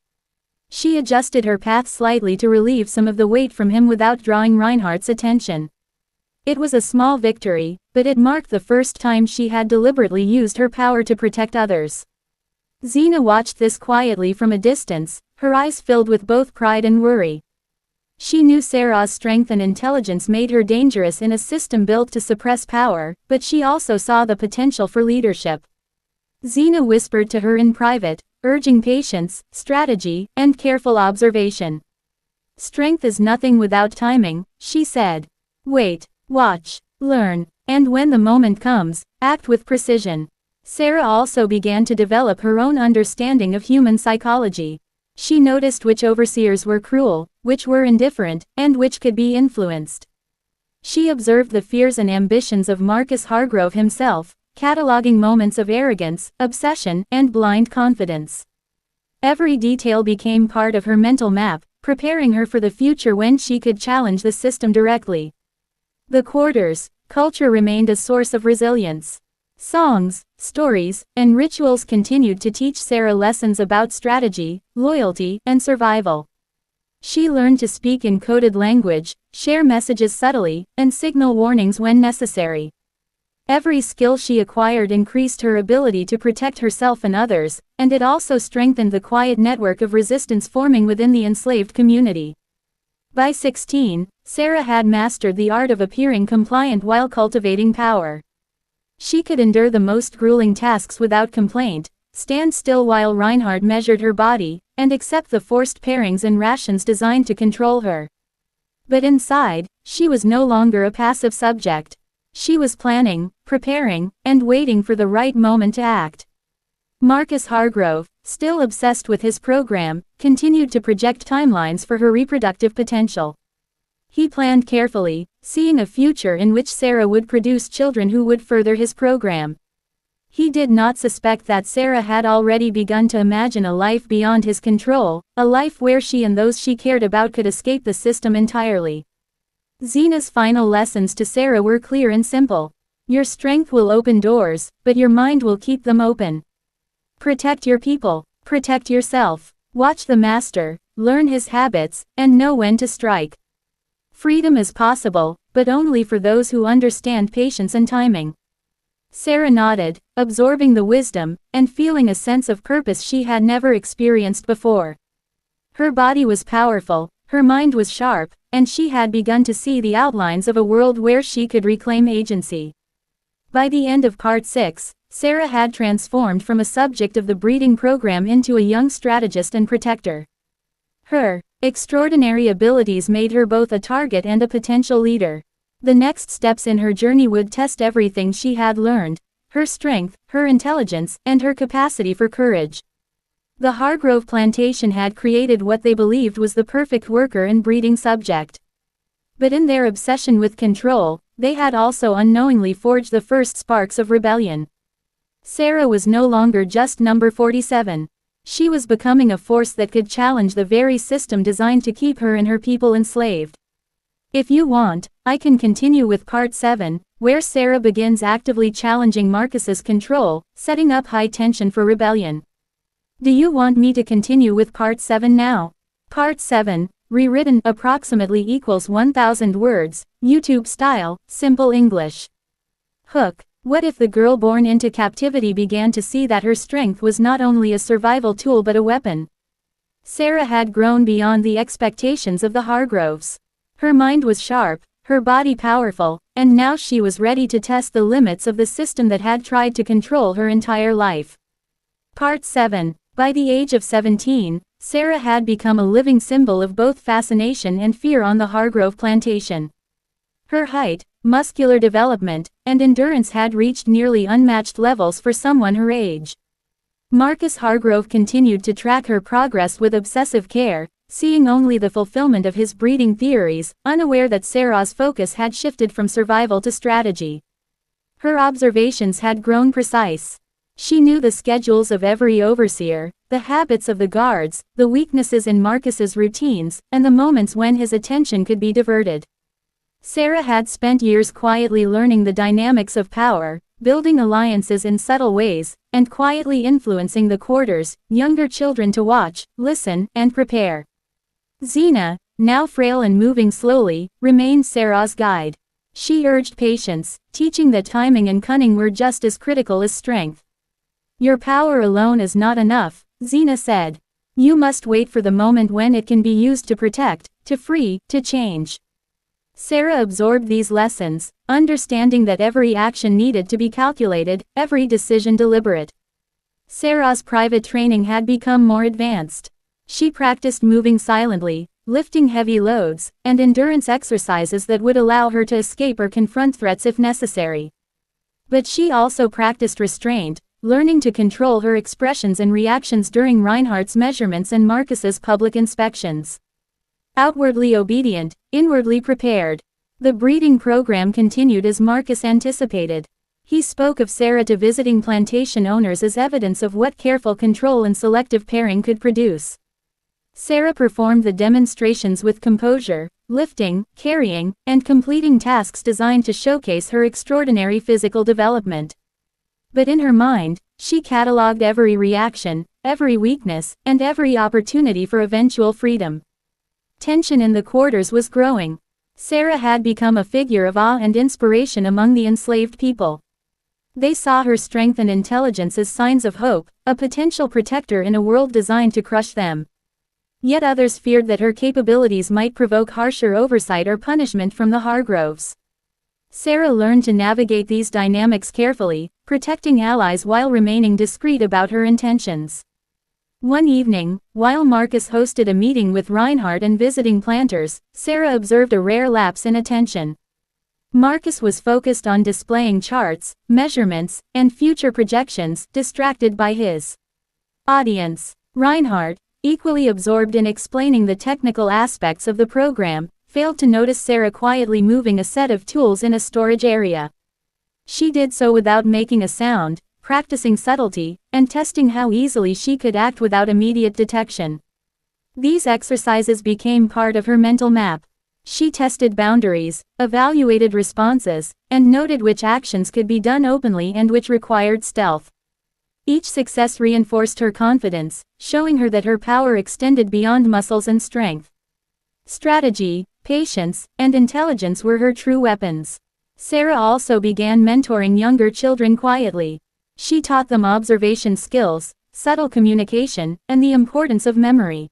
She adjusted her path slightly to relieve some of the weight from him without drawing Reinhardt's attention. It was a small victory, but it marked the first time she had deliberately used her power to protect others. Xena watched this quietly from a distance, her eyes filled with both pride and worry. She knew Sarah's strength and intelligence made her dangerous in a system built to suppress power, but she also saw the potential for leadership. Xena whispered to her in private, urging patience, strategy, and careful observation. "Strength is nothing without timing," she said. "Wait, watch, learn, and when the moment comes, act with precision." Sarah also began to develop her own understanding of human psychology. She noticed which overseers were cruel, which were indifferent, and which could be influenced. She observed the fears and ambitions of Marcus Hargrove himself, cataloging moments of arrogance, obsession, and blind confidence. Every detail became part of her mental map, preparing her for the future when she could challenge the system directly. The quarters, culture remained a source of resilience. Songs, stories, and rituals continued to teach Sarah lessons about strategy, loyalty, and survival. She learned to speak in coded language, share messages subtly, and signal warnings when necessary. Every skill she acquired increased her ability to protect herself and others, and it also strengthened the quiet network of resistance forming within the enslaved community. By 16, Sarah had mastered the art of appearing compliant while cultivating power. She could endure the most grueling tasks without complaint, stand still while Reinhardt measured her body, and accept the forced pairings and rations designed to control her. But inside, she was no longer a passive subject. She was planning, preparing, and waiting for the right moment to act. Marcus Hargrove, still obsessed with his program, continued to project timelines for her reproductive potential. He planned carefully, seeing a future in which Sarah would produce children who would further his program. He did not suspect that Sarah had already begun to imagine a life beyond his control, a life where she and those she cared about could escape the system entirely. Xena's final lessons to Sarah were clear and simple. Your strength will open doors, but your mind will keep them open. Protect your people, protect yourself, watch the master, learn his habits, and know when to strike. Freedom is possible, but only for those who understand patience and timing. Sarah nodded, absorbing the wisdom, and feeling a sense of purpose she had never experienced before. Her body was powerful, her mind was sharp, and she had begun to see the outlines of a world where she could reclaim agency. By the end of Part 6, Sarah had transformed from a subject of the breeding program into a young strategist and protector. Her extraordinary abilities made her both a target and a potential leader. The next steps in her journey would test everything she had learned: her strength, her intelligence, and her capacity for courage. The Hargrove plantation had created what they believed was the perfect worker and breeding subject. But in their obsession with control, they had also unknowingly forged the first sparks of rebellion. Sarah was no longer just number 47. She was becoming a force that could challenge the very system designed to keep her and her people enslaved. If you want, I can continue with Part 7, where Sarah begins actively challenging Marcus's control, setting up high tension for rebellion. Do you want me to continue with Part 7 now? Part 7, rewritten, approximately equals 1,000 words, YouTube style, simple English. Hook. What if the girl born into captivity began to see that her strength was not only a survival tool but a weapon? Sarah had grown beyond the expectations of the Hargroves. Her mind was sharp, her body powerful, and now she was ready to test the limits of the system that had tried to control her entire life. Part 7. By the age of 17, Sarah had become a living symbol of both fascination and fear on the Hargrove plantation. Her height, muscular development, and endurance had reached nearly unmatched levels for someone her age. Marcus Hargrove continued to track her progress with obsessive care, seeing only the fulfillment of his breeding theories, unaware that Sarah's focus had shifted from survival to strategy. Her observations had grown precise. She knew the schedules of every overseer, the habits of the guards, the weaknesses in Marcus's routines, and the moments when his attention could be diverted. Sarah had spent years quietly learning the dynamics of power, building alliances in subtle ways, and quietly influencing the quarters, younger children to watch, listen, and prepare. Xena, now frail and moving slowly, remained Sarah's guide. She urged patience, teaching that timing and cunning were just as critical as strength. Your power alone is not enough, Xena said. You must wait for the moment when it can be used to protect, to free, to change. Sarah absorbed these lessons, understanding that every action needed to be calculated, every decision deliberate. Sarah's private training had become more advanced. She practiced moving silently, lifting heavy loads, and endurance exercises that would allow her to escape or confront threats if necessary. But she also practiced restraint, learning to control her expressions and reactions during Reinhardt's measurements and Marcus's public inspections. Outwardly obedient, inwardly prepared. The breeding program continued as Marcus anticipated. He spoke of Sarah to visiting plantation owners as evidence of what careful control and selective pairing could produce. Sarah performed the demonstrations with composure, lifting, carrying, and completing tasks designed to showcase her extraordinary physical development. But in her mind, she catalogued every reaction, every weakness, and every opportunity for eventual freedom. Tension in the quarters was growing. Sarah had become a figure of awe and inspiration among the enslaved people. They saw her strength and intelligence as signs of hope, a potential protector in a world designed to crush them. Yet others feared that her capabilities might provoke harsher oversight or punishment from the Hargroves. Sarah learned to navigate these dynamics carefully, protecting allies while remaining discreet about her intentions. One evening, while Marcus hosted a meeting with Reinhardt and visiting planters, Sarah observed a rare lapse in attention. Marcus was focused on displaying charts, measurements, and future projections, distracted by his audience. Reinhardt, equally absorbed in explaining the technical aspects of the program, failed to notice Sarah quietly moving a set of tools in a storage area. She did so without making a sound, practicing subtlety, and testing how easily she could act without immediate detection. These exercises became part of her mental map. She tested boundaries, evaluated responses, and noted which actions could be done openly and which required stealth. Each success reinforced her confidence, showing her that her power extended beyond muscles and strength. Strategy, patience, and intelligence were her true weapons. Sarah also began mentoring younger children quietly. She taught them observation skills, subtle communication, and the importance of memory.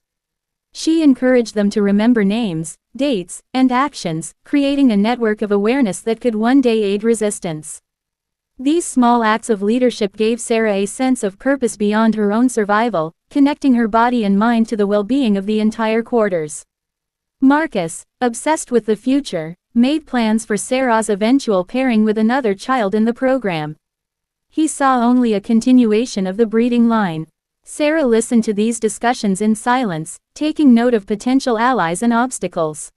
She encouraged them to remember names, dates, and actions, creating a network of awareness that could one day aid resistance. These small acts of leadership gave Sarah a sense of purpose beyond her own survival, connecting her body and mind to the well-being of the entire quarters. Marcus, obsessed with the future, made plans for Sarah's eventual pairing with another child in the program. He saw only a continuation of the breeding line. Sarah listened to these discussions in silence, taking note of potential allies and obstacles.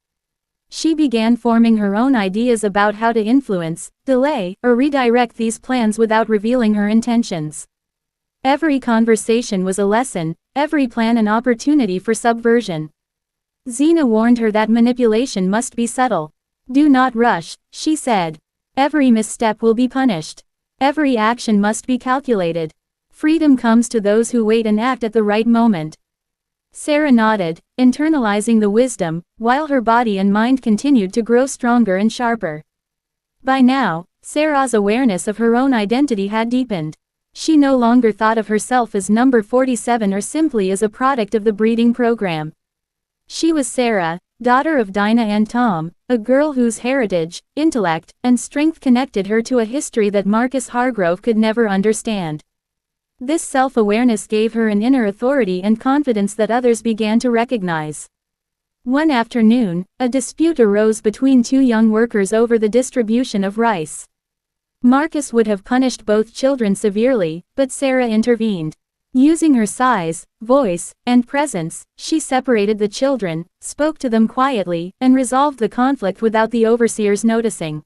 She began forming her own ideas about how to influence, delay, or redirect these plans without revealing her intentions. Every conversation was a lesson, every plan an opportunity for subversion. Xena warned her that manipulation must be subtle. Do not rush, she said. Every misstep will be punished. Every action must be calculated. Freedom comes to those who wait and act at the right moment. Sarah nodded, internalizing the wisdom, while her body and mind continued to grow stronger and sharper. By now, Sarah's awareness of her own identity had deepened. She no longer thought of herself as number 47 or simply as a product of the breeding program. She was Sarah, daughter of Dinah and Tom, a girl whose heritage, intellect, and strength connected her to a history that Marcus Hargrove could never understand. This self-awareness gave her an inner authority and confidence that others began to recognize. One afternoon, a dispute arose between two young workers over the distribution of rice. Marcus would have punished both children severely, but Sarah intervened. Using her size, voice, and presence, she separated the children, spoke to them quietly, and resolved the conflict without the overseers noticing.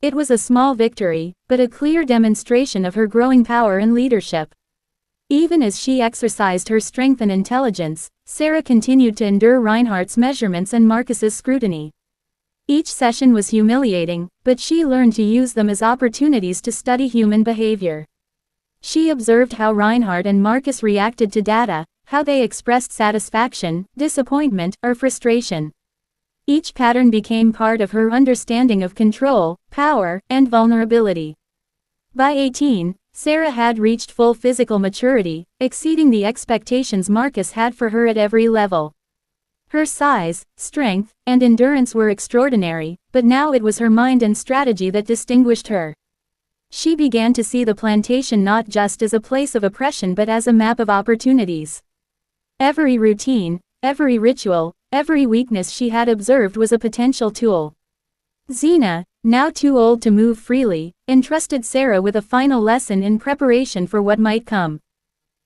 It was a small victory, but a clear demonstration of her growing power and leadership. Even as she exercised her strength and intelligence, Sarah continued to endure Reinhardt's measurements and Marcus's scrutiny. Each session was humiliating, but she learned to use them as opportunities to study human behavior. She observed how Reinhardt and Marcus reacted to data, how they expressed satisfaction, disappointment, or frustration. Each pattern became part of her understanding of control, power, and vulnerability. By 18, Sarah had reached full physical maturity, exceeding the expectations Marcus had for her at every level. Her size, strength, and endurance were extraordinary, but now it was her mind and strategy that distinguished her. She began to see the plantation not just as a place of oppression but as a map of opportunities. Every routine, every ritual, every weakness she had observed was a potential tool. Xena, now too old to move freely, entrusted Sarah with a final lesson in preparation for what might come.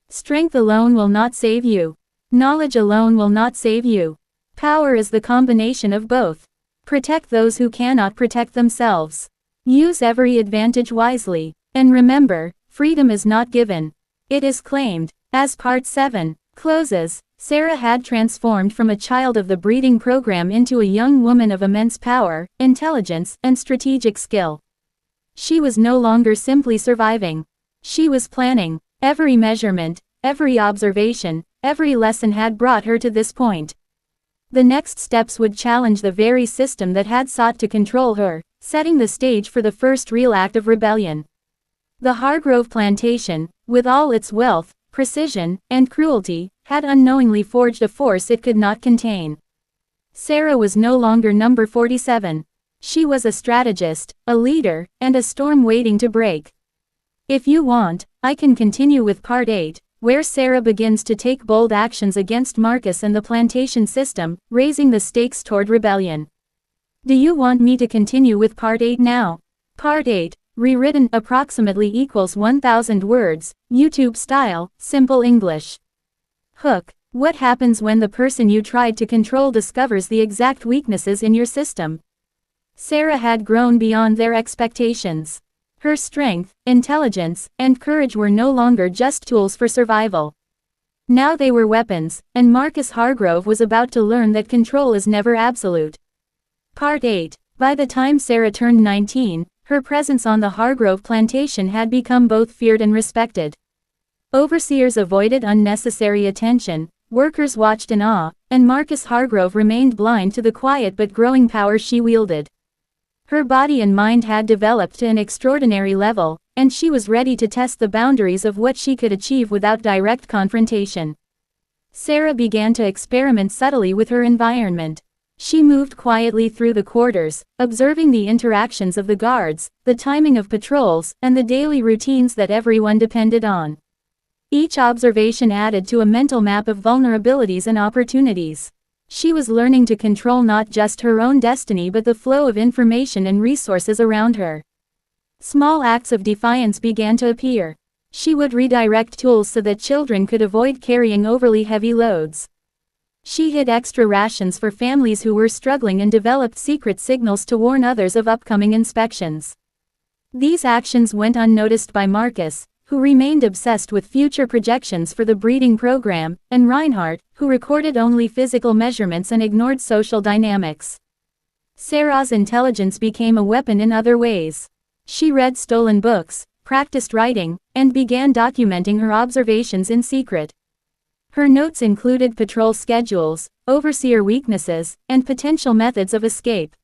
Strength alone will not save you. Knowledge alone will not save you. Power is the combination of both. Protect those who cannot protect themselves. Use every advantage wisely. And remember, freedom is not given. It is claimed. As Part 7 closes, Sarah had transformed from a child of the breeding program into a young woman of immense power, intelligence, and strategic skill. She was no longer simply surviving. She was planning. Every measurement, every observation, every lesson had brought her to this point. The next steps would challenge the very system that had sought to control her, setting the stage for the first real act of rebellion. The Hargrove plantation, with all its wealth, precision, and cruelty, had unknowingly forged a force it could not contain. Sarah was no longer number 47. She was a strategist, a leader, and a storm waiting to break. If you want, I can continue with Part 8, where Sarah begins to take bold actions against Marcus and the plantation system, raising the stakes toward rebellion. Do you want me to continue with Part 8 now? Part 8, rewritten approximately equals 1,000 words, YouTube style, simple English. Hook. What happens when the person you tried to control discovers the exact weaknesses in your system? Sarah had grown beyond their expectations. Her strength, intelligence, and courage were no longer just tools for survival. Now they were weapons, and Marcus Hargrove was about to learn that control is never absolute. Part 8. By the time Sarah turned 19, her presence on the Hargrove plantation had become both feared and respected. Overseers avoided unnecessary attention, workers watched in awe, and Marcus Hargrove remained blind to the quiet but growing power she wielded. Her body and mind had developed to an extraordinary level, and she was ready to test the boundaries of what she could achieve without direct confrontation. Sarah began to experiment subtly with her environment. She moved quietly through the quarters, observing the interactions of the guards, the timing of patrols, and the daily routines that everyone depended on. Each observation added to a mental map of vulnerabilities and opportunities. She was learning to control not just her own destiny but the flow of information and resources around her. Small acts of defiance began to appear. She would redirect tools so that children could avoid carrying overly heavy loads. She hid extra rations for families who were struggling and developed secret signals to warn others of upcoming inspections. These actions went unnoticed by Marcus, who remained obsessed with future projections for the breeding program, and Reinhardt, who recorded only physical measurements and ignored social dynamics. Sarah's intelligence became a weapon in other ways. She read stolen books, practiced writing, and began documenting her observations in secret. Her notes included patrol schedules, overseer weaknesses, and potential methods of escape.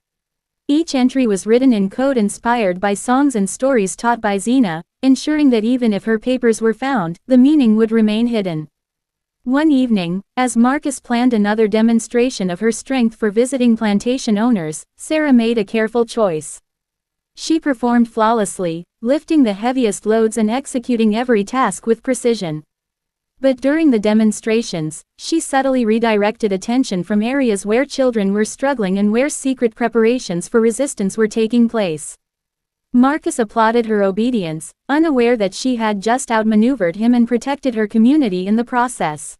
Each entry was written in code inspired by songs and stories taught by Xena, ensuring that even if her papers were found, the meaning would remain hidden. One evening, as Marcus planned another demonstration of her strength for visiting plantation owners, Sarah made a careful choice. She performed flawlessly, lifting the heaviest loads and executing every task with precision. But during the demonstrations, she subtly redirected attention from areas where children were struggling and where secret preparations for resistance were taking place. Marcus applauded her obedience, unaware that she had just outmaneuvered him and protected her community in the process.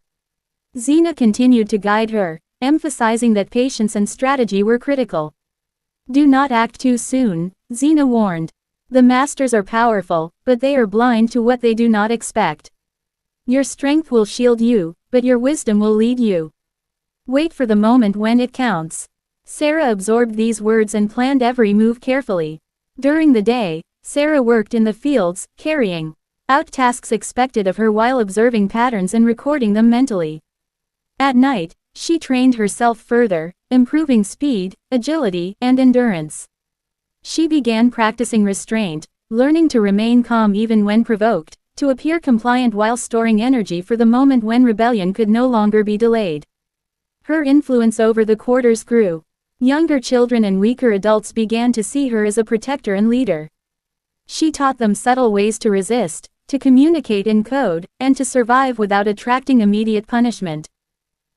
Xena continued to guide her, emphasizing that patience and strategy were critical. "Do not act too soon," Xena warned. "The masters are powerful, but they are blind to what they do not expect. Your strength will shield you, but your wisdom will lead you. Wait for the moment when it counts." Sarah absorbed these words and planned every move carefully. During the day, Sarah worked in the fields, carrying out tasks expected of her while observing patterns and recording them mentally. At night, she trained herself further, improving speed, agility, and endurance. She began practicing restraint, learning to remain calm even when provoked, to appear compliant while storing energy for the moment when rebellion could no longer be delayed. Her influence over the quarters grew. Younger children and weaker adults began to see her as a protector and leader. She taught them subtle ways to resist, to communicate in code, and to survive without attracting immediate punishment.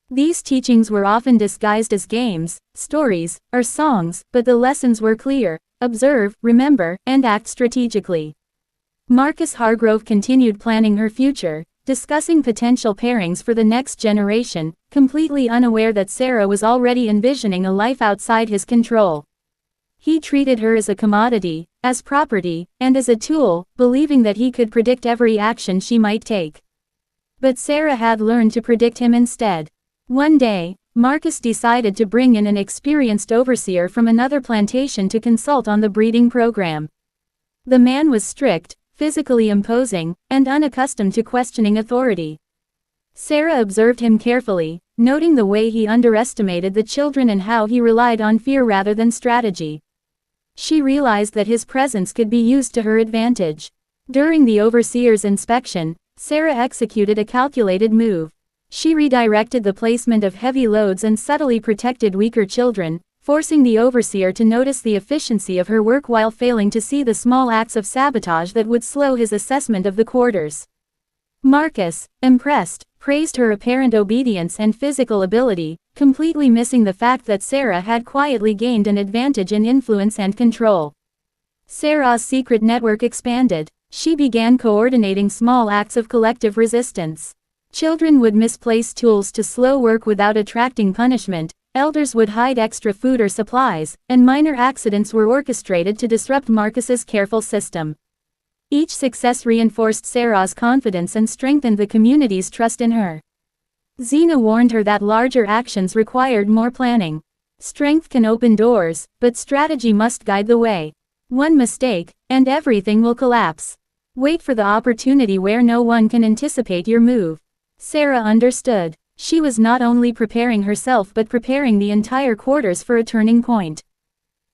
These teachings were often disguised as games, stories, or songs, but the lessons were clear: observe, remember, and act strategically. Marcus Hargrove continued planning her future, discussing potential pairings for the next generation, completely unaware that Sarah was already envisioning a life outside his control. He treated her as a commodity, as property, and as a tool, believing that he could predict every action she might take. But Sarah had learned to predict him instead. One day, Marcus decided to bring in an experienced overseer from another plantation to consult on the breeding program. The man was strict, physically imposing, and unaccustomed to questioning authority. Sarah observed him carefully, noting the way he underestimated the children and how he relied on fear rather than strategy. She realized that his presence could be used to her advantage. During the overseer's inspection, Sarah executed a calculated move. She redirected the placement of heavy loads and subtly protected weaker children, forcing the overseer to notice the efficiency of her work while failing to see the small acts of sabotage that would slow his assessment of the quarters. Marcus, impressed, praised her apparent obedience and physical ability, completely missing the fact that Sarah had quietly gained an advantage in influence and control. Sarah's secret network expanded. She began coordinating small acts of collective resistance. Children would misplace tools to slow work without attracting punishment, elders would hide extra food or supplies, and minor accidents were orchestrated to disrupt Marcus's careful system. Each success reinforced Sarah's confidence and strengthened the community's trust in her. Xena warned her that larger actions required more planning. Strength can open doors, but strategy must guide the way. One mistake, and everything will collapse. Wait for the opportunity where no one can anticipate your move. Sarah understood. She was not only preparing herself but preparing the entire quarters for a turning point.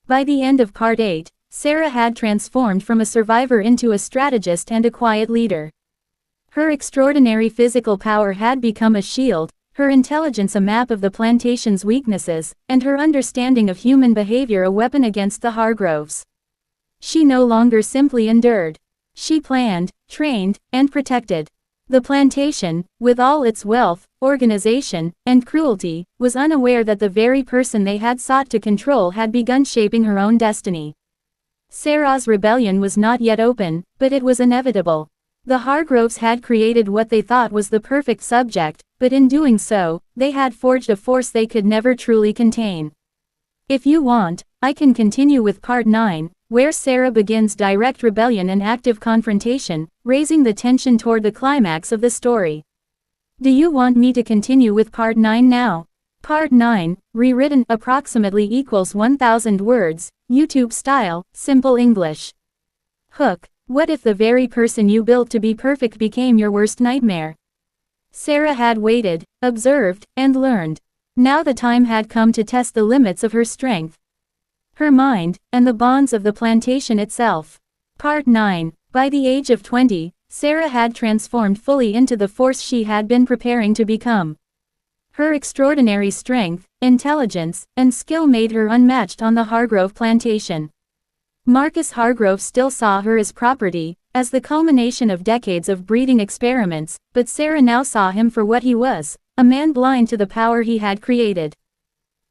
By the end of Part 8, Sarah had transformed from a survivor into a strategist and a quiet leader. Her extraordinary physical power had become a shield, her intelligence a map of the plantation's weaknesses, and her understanding of human behavior a weapon against the Hargroves. She no longer simply endured. She planned, trained, and protected. The plantation, with all its wealth, organization, and cruelty, was unaware that the very person they had sought to control had begun shaping her own destiny. Sarah's rebellion was not yet open, but it was inevitable. The Hargroves had created what they thought was the perfect subject, but in doing so, they had forged a force they could never truly contain. If you want, I can continue with Part 9, where Sarah begins direct rebellion and active confrontation, raising the tension toward the climax of the story. Do you want me to continue with Part 9 now? Part 9, rewritten, approximately equals 1,000 words, YouTube style, simple English. Hook. What if the very person you built to be perfect became your worst nightmare? Sarah had waited, observed, and learned. Now the time had come to test the limits of her strength, her mind, and the bonds of the plantation itself. Part 9. By the age of 20, Sarah had transformed fully into the force she had been preparing to become. Her extraordinary strength, intelligence, and skill made her unmatched on the Hargrove plantation. Marcus Hargrove still saw her as property, as the culmination of decades of breeding experiments, but Sarah now saw him for what he was, a man blind to the power he had created.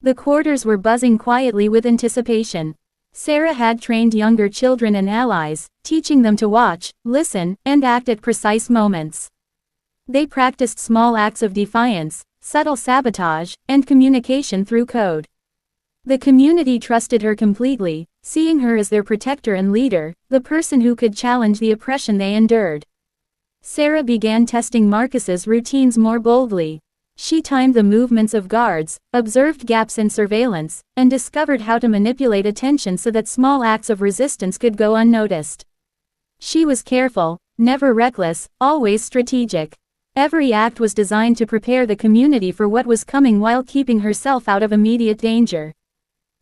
The quarters were buzzing quietly with anticipation. Sarah had trained younger children and allies, teaching them to watch, listen, and act at precise moments. They practiced small acts of defiance, subtle sabotage, and communication through code. The community trusted her completely, seeing her as their protector and leader, the person who could challenge the oppression they endured. Sarah began testing Marcus's routines more boldly. She timed the movements of guards, observed gaps in surveillance, and discovered how to manipulate attention so that small acts of resistance could go unnoticed. She was careful, never reckless, always strategic. Every act was designed to prepare the community for what was coming while keeping herself out of immediate danger.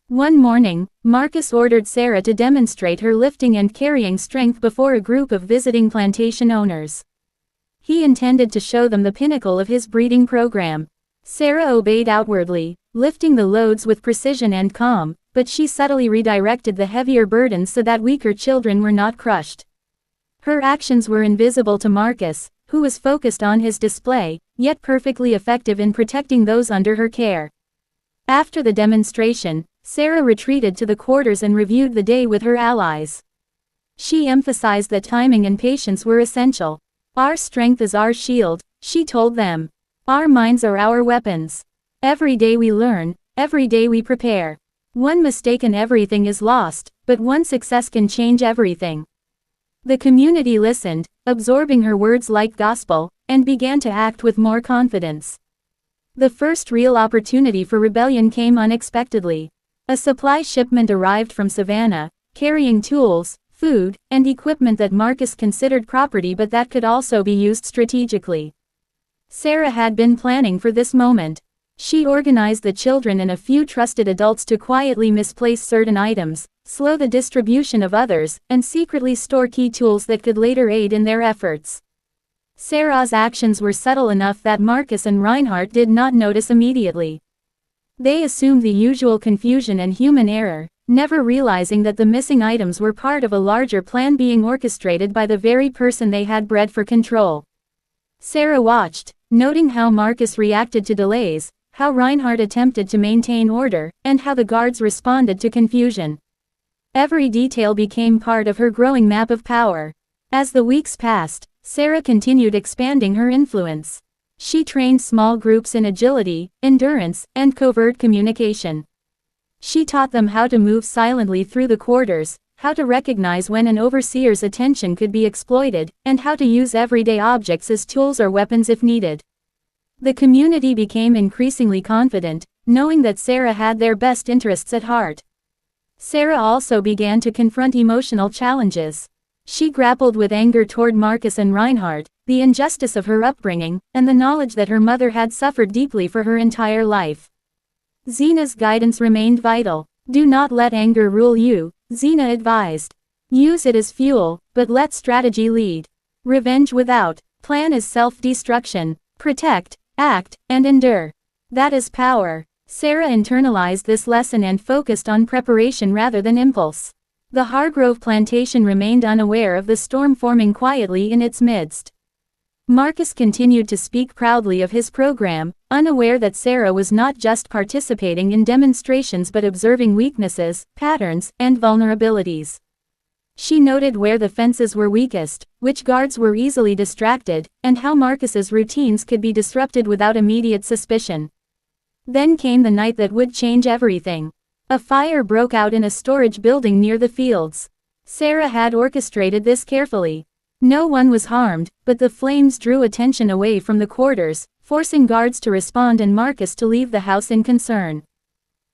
One morning, Marcus ordered Sarah to demonstrate her lifting and carrying strength before a group of visiting plantation owners. He intended to show them the pinnacle of his breeding program. Sarah obeyed outwardly, lifting the loads with precision and calm, but she subtly redirected the heavier burdens so that weaker children were not crushed. Her actions were invisible to Marcus, who was focused on his display, yet perfectly effective in protecting those under her care. After the demonstration, Sarah retreated to the quarters and reviewed the day with her allies. She emphasized that timing and patience were essential. "Our strength is our shield," she told them. "Our minds are our weapons. Every day we learn, every day we prepare. One mistake and everything is lost, but one success can change everything." The community listened, absorbing her words like gospel, and began to act with more confidence. The first real opportunity for rebellion came unexpectedly. A supply shipment arrived from Savannah, carrying tools, food, and equipment that Marcus considered property but that could also be used strategically. Sarah had been planning for this moment. She organized the children and a few trusted adults to quietly misplace certain items, slow the distribution of others, and secretly store key tools that could later aid in their efforts. Sarah's actions were subtle enough that Marcus and Reinhardt did not notice immediately. They assumed the usual confusion and human error, never realizing that the missing items were part of a larger plan being orchestrated by the very person they had bred for control. Sarah watched, noting how Marcus reacted to delays, how Reinhardt attempted to maintain order, and how the guards responded to confusion. Every detail became part of her growing map of power. As the weeks passed, Sarah continued expanding her influence. She trained small groups in agility, endurance, and covert communication. She taught them how to move silently through the quarters, how to recognize when an overseer's attention could be exploited, and how to use everyday objects as tools or weapons if needed. The community became increasingly confident, knowing that Sarah had their best interests at heart. Sarah also began to confront emotional challenges. She grappled with anger toward Marcus and Reinhardt, the injustice of her upbringing, and the knowledge that her mother had suffered deeply for her entire life. Xena's guidance remained vital. "Do not let anger rule you," Xena advised. "Use it as fuel, but let strategy lead. Revenge without plan is self-destruction. Protect, act, and endure. That is power." Sarah internalized this lesson and focused on preparation rather than impulse. The Hargrove plantation remained unaware of the storm forming quietly in its midst. Marcus continued to speak proudly of his program, unaware that Sarah was not just participating in demonstrations but observing weaknesses, patterns, and vulnerabilities. She noted where the fences were weakest, which guards were easily distracted, and how Marcus's routines could be disrupted without immediate suspicion. Then came the night that would change everything. A fire broke out in a storage building near the fields. Sarah had orchestrated this carefully. No one was harmed, but the flames drew attention away from the quarters, forcing guards to respond and Marcus to leave the house in concern.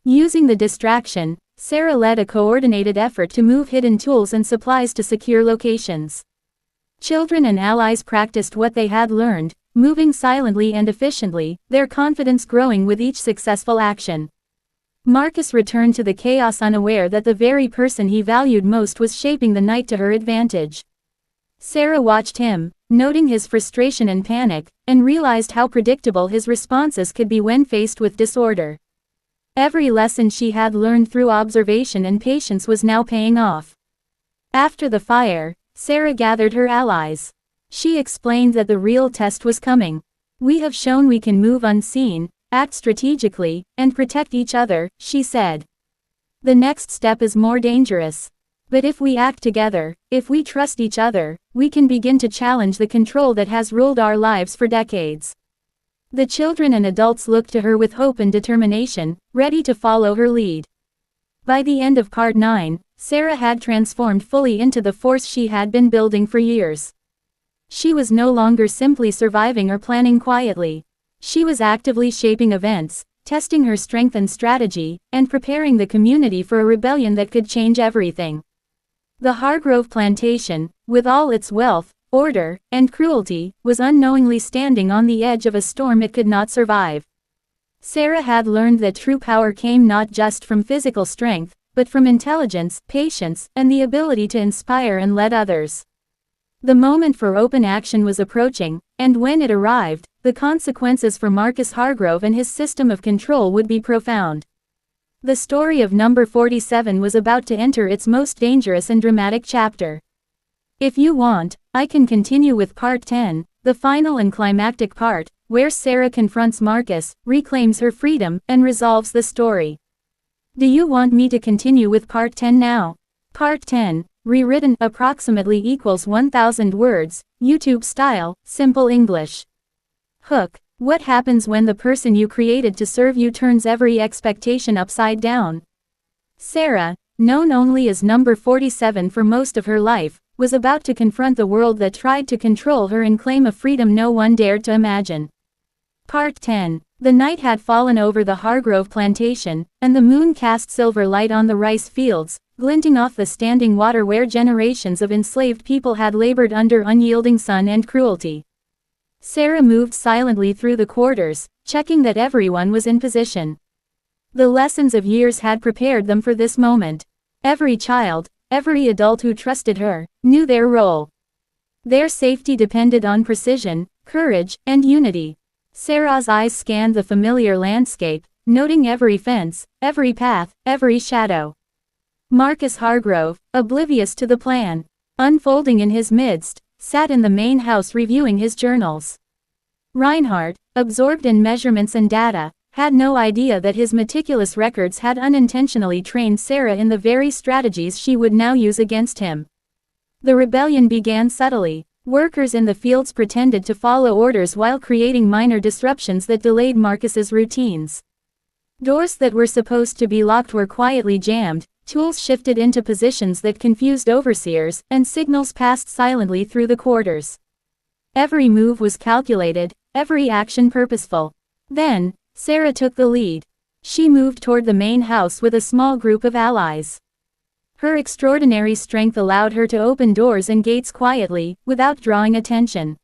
Using the distraction, Sarah led a coordinated effort to move hidden tools and supplies to secure locations. Children and allies practiced what they had learned, moving silently and efficiently, their confidence growing with each successful action. Marcus returned to the chaos unaware that the very person he valued most was shaping the night to her advantage. Sarah watched him, noting his frustration and panic, and realized how predictable his responses could be when faced with disorder. Every lesson she had learned through observation and patience was now paying off. After the fire, Sarah gathered her allies. She explained that the real test was coming. "We have shown we can move unseen, act strategically, and protect each other," she said. "The next step is more dangerous. But if we act together, if we trust each other, we can begin to challenge the control that has ruled our lives for decades." The children and adults looked to her with hope and determination, ready to follow her lead. By the end of Part 9, Sarah had transformed fully into the force she had been building for years. She was no longer simply surviving or planning quietly. She was actively shaping events, testing her strength and strategy, and preparing the community for a rebellion that could change everything. The Hargrove plantation, with all its wealth, order, and cruelty, was unknowingly standing on the edge of a storm it could not survive. Sarah had learned that true power came not just from physical strength, but from intelligence, patience, and the ability to inspire and lead others. The moment for open action was approaching, and when it arrived, the consequences for Marcus Hargrove and his system of control would be profound. The story of number 47 was about to enter its most dangerous and dramatic chapter. If you want, I can continue with part 10, the final and climactic part, where Sarah confronts Marcus, reclaims her freedom, and resolves the story. Do you want me to continue with part 10 now? Part 10, rewritten, approximately equals 1,000 words, YouTube style, simple English. Hook. What happens when the person you created to serve you turns every expectation upside down? Sarah, known only as number 47 for most of her life, was about to confront the world that tried to control her and claim a freedom no one dared to imagine. Part 10. The night had fallen over the Hargrove plantation, and the moon cast silver light on the rice fields, glinting off the standing water where generations of enslaved people had labored under unyielding sun and cruelty. Sarah moved silently through the quarters, checking that everyone was in position. The lessons of years had prepared them for this moment. Every child, every adult who trusted her, knew their role. Their safety depended on precision, courage, and unity. Sarah's eyes scanned the familiar landscape, noting every fence, every path, every shadow. Marcus Hargrove, oblivious to the plan, unfolding in his midst, sat in the main house reviewing his journals. Reinhardt, absorbed in measurements and data, had no idea that his meticulous records had unintentionally trained Sarah in the very strategies she would now use against him. The rebellion began subtly. Workers in the fields pretended to follow orders while creating minor disruptions that delayed Marcus's routines. Doors that were supposed to be locked were quietly jammed, tools shifted into positions that confused overseers, and signals passed silently through the quarters. Every move was calculated, every action purposeful. Then, Sarah took the lead. She moved toward the main house with a small group of allies. Her extraordinary strength allowed her to open doors and gates quietly, without drawing attention.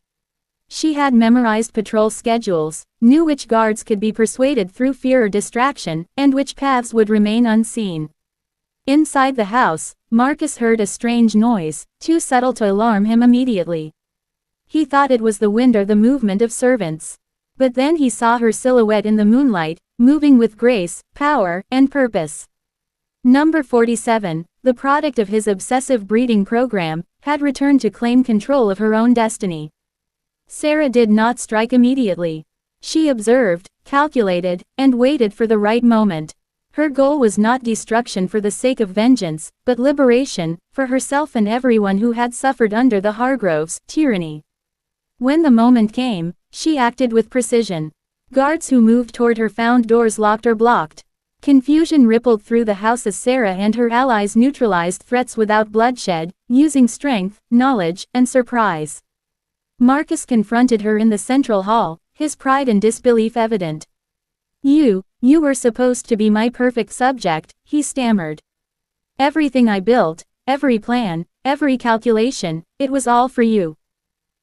She had memorized patrol schedules, knew which guards could be persuaded through fear or distraction, and which paths would remain unseen. Inside the house, Marcus heard a strange noise, too subtle to alarm him immediately. He thought it was the wind or the movement of servants. But then he saw her silhouette in the moonlight, moving with grace, power, and purpose. Number 47, the product of his obsessive breeding program, had returned to claim control of her own destiny. Sarah did not strike immediately. She observed, calculated, and waited for the right moment. Her goal was not destruction for the sake of vengeance, but liberation, for herself and everyone who had suffered under the Hargroves' tyranny. When the moment came, she acted with precision. Guards who moved toward her found doors locked or blocked. Confusion rippled through the house as Sarah and her allies neutralized threats without bloodshed, using strength, knowledge, and surprise. Marcus confronted her in the central hall, his pride and disbelief evident. You were supposed to be my perfect subject," he stammered. "Everything I built, every plan, every calculation, it was all for you."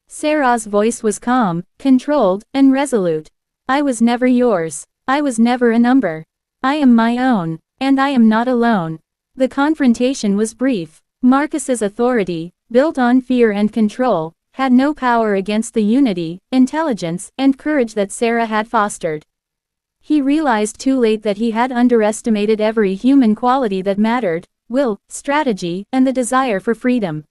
Sarah's voice was calm, controlled, and resolute. "I was never yours. I was never a number. I am my own, and I am not alone." The confrontation was brief. Marcus's authority, built on fear and control, had no power against the unity, intelligence, and courage that Sarah had fostered. He realized too late that he had underestimated every human quality that mattered: will, strategy, and the desire for freedom.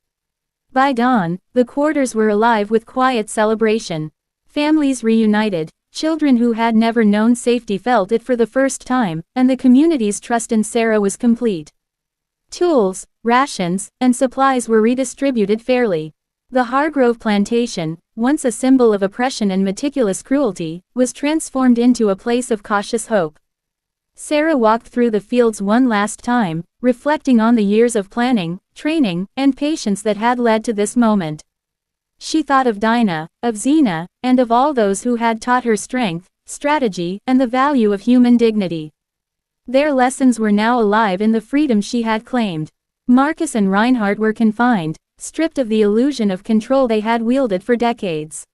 By dawn, the quarters were alive with quiet celebration. Families reunited, children who had never known safety felt it for the first time, and the community's trust in Sarah was complete. Tools, rations, and supplies were redistributed fairly. The Hargrove plantation, once a symbol of oppression and meticulous cruelty, was transformed into a place of cautious hope. Sarah walked through the fields one last time, reflecting on the years of planning, training, and patience that had led to this moment. She thought of Dinah, of Zena, and of all those who had taught her strength, strategy, and the value of human dignity. Their lessons were now alive in the freedom she had claimed. Marcus and Reinhardt were confined, stripped of the illusion of control they had wielded for decades.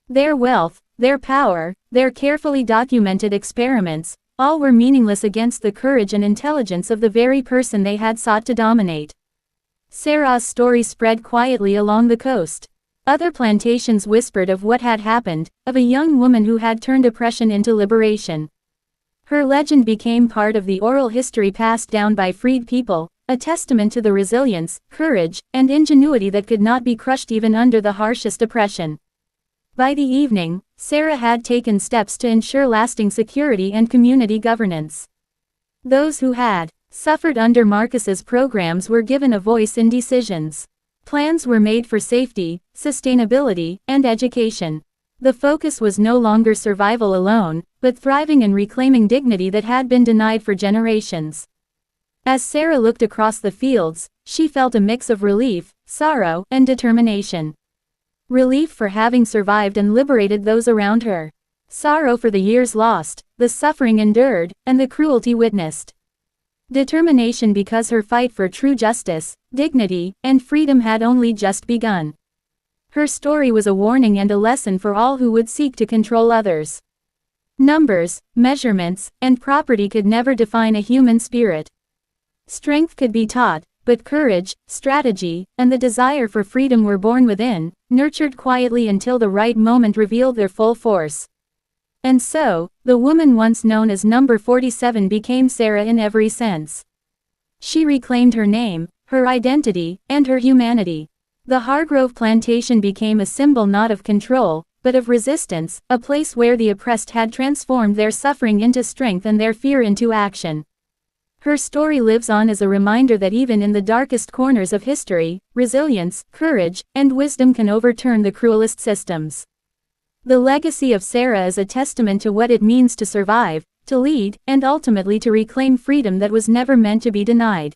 Their wealth, their power, their carefully documented experiments, all were meaningless against the courage and intelligence of the very person they had sought to dominate. Sarah's story spread quietly along the coast. Other plantations whispered of what had happened, of a young woman who had turned oppression into liberation. Her legend became part of the oral history passed down by freed people, a testament to the resilience, courage, and ingenuity that could not be crushed even under the harshest oppression. By the evening, Sarah had taken steps to ensure lasting security and community governance. Those who had suffered under Marcus's programs were given a voice in decisions. Plans were made for safety, sustainability, and education. The focus was no longer survival alone, but thriving and reclaiming dignity that had been denied for generations. As Sarah looked across the fields, she felt a mix of relief, sorrow, and determination. Relief for having survived and liberated those around her. Sorrow for the years lost, the suffering endured, and the cruelty witnessed. Determination because her fight for true justice, dignity, and freedom had only just begun. Her story was a warning and a lesson for all who would seek to control others. Numbers, measurements, and property could never define a human spirit. Strength could be taught, but courage, strategy, and the desire for freedom were born within, nurtured quietly until the right moment revealed their full force. And so, the woman once known as Number 47 became Sarah in every sense. She reclaimed her name, her identity, and her humanity. The Hargrove Plantation became a symbol not of control, but of resistance, a place where the oppressed had transformed their suffering into strength and their fear into action. Her story lives on as a reminder that even in the darkest corners of history, resilience, courage, and wisdom can overturn the cruelest systems. The legacy of Sarah is a testament to what it means to survive, to lead, and ultimately to reclaim freedom that was never meant to be denied.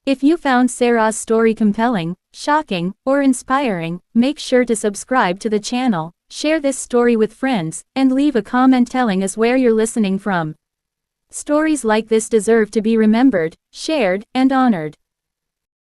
If you found Sarah's story compelling, shocking, or inspiring, make sure to subscribe to the channel, share this story with friends, and leave a comment telling us where you're listening from. Stories like this deserve to be remembered, shared, and honored.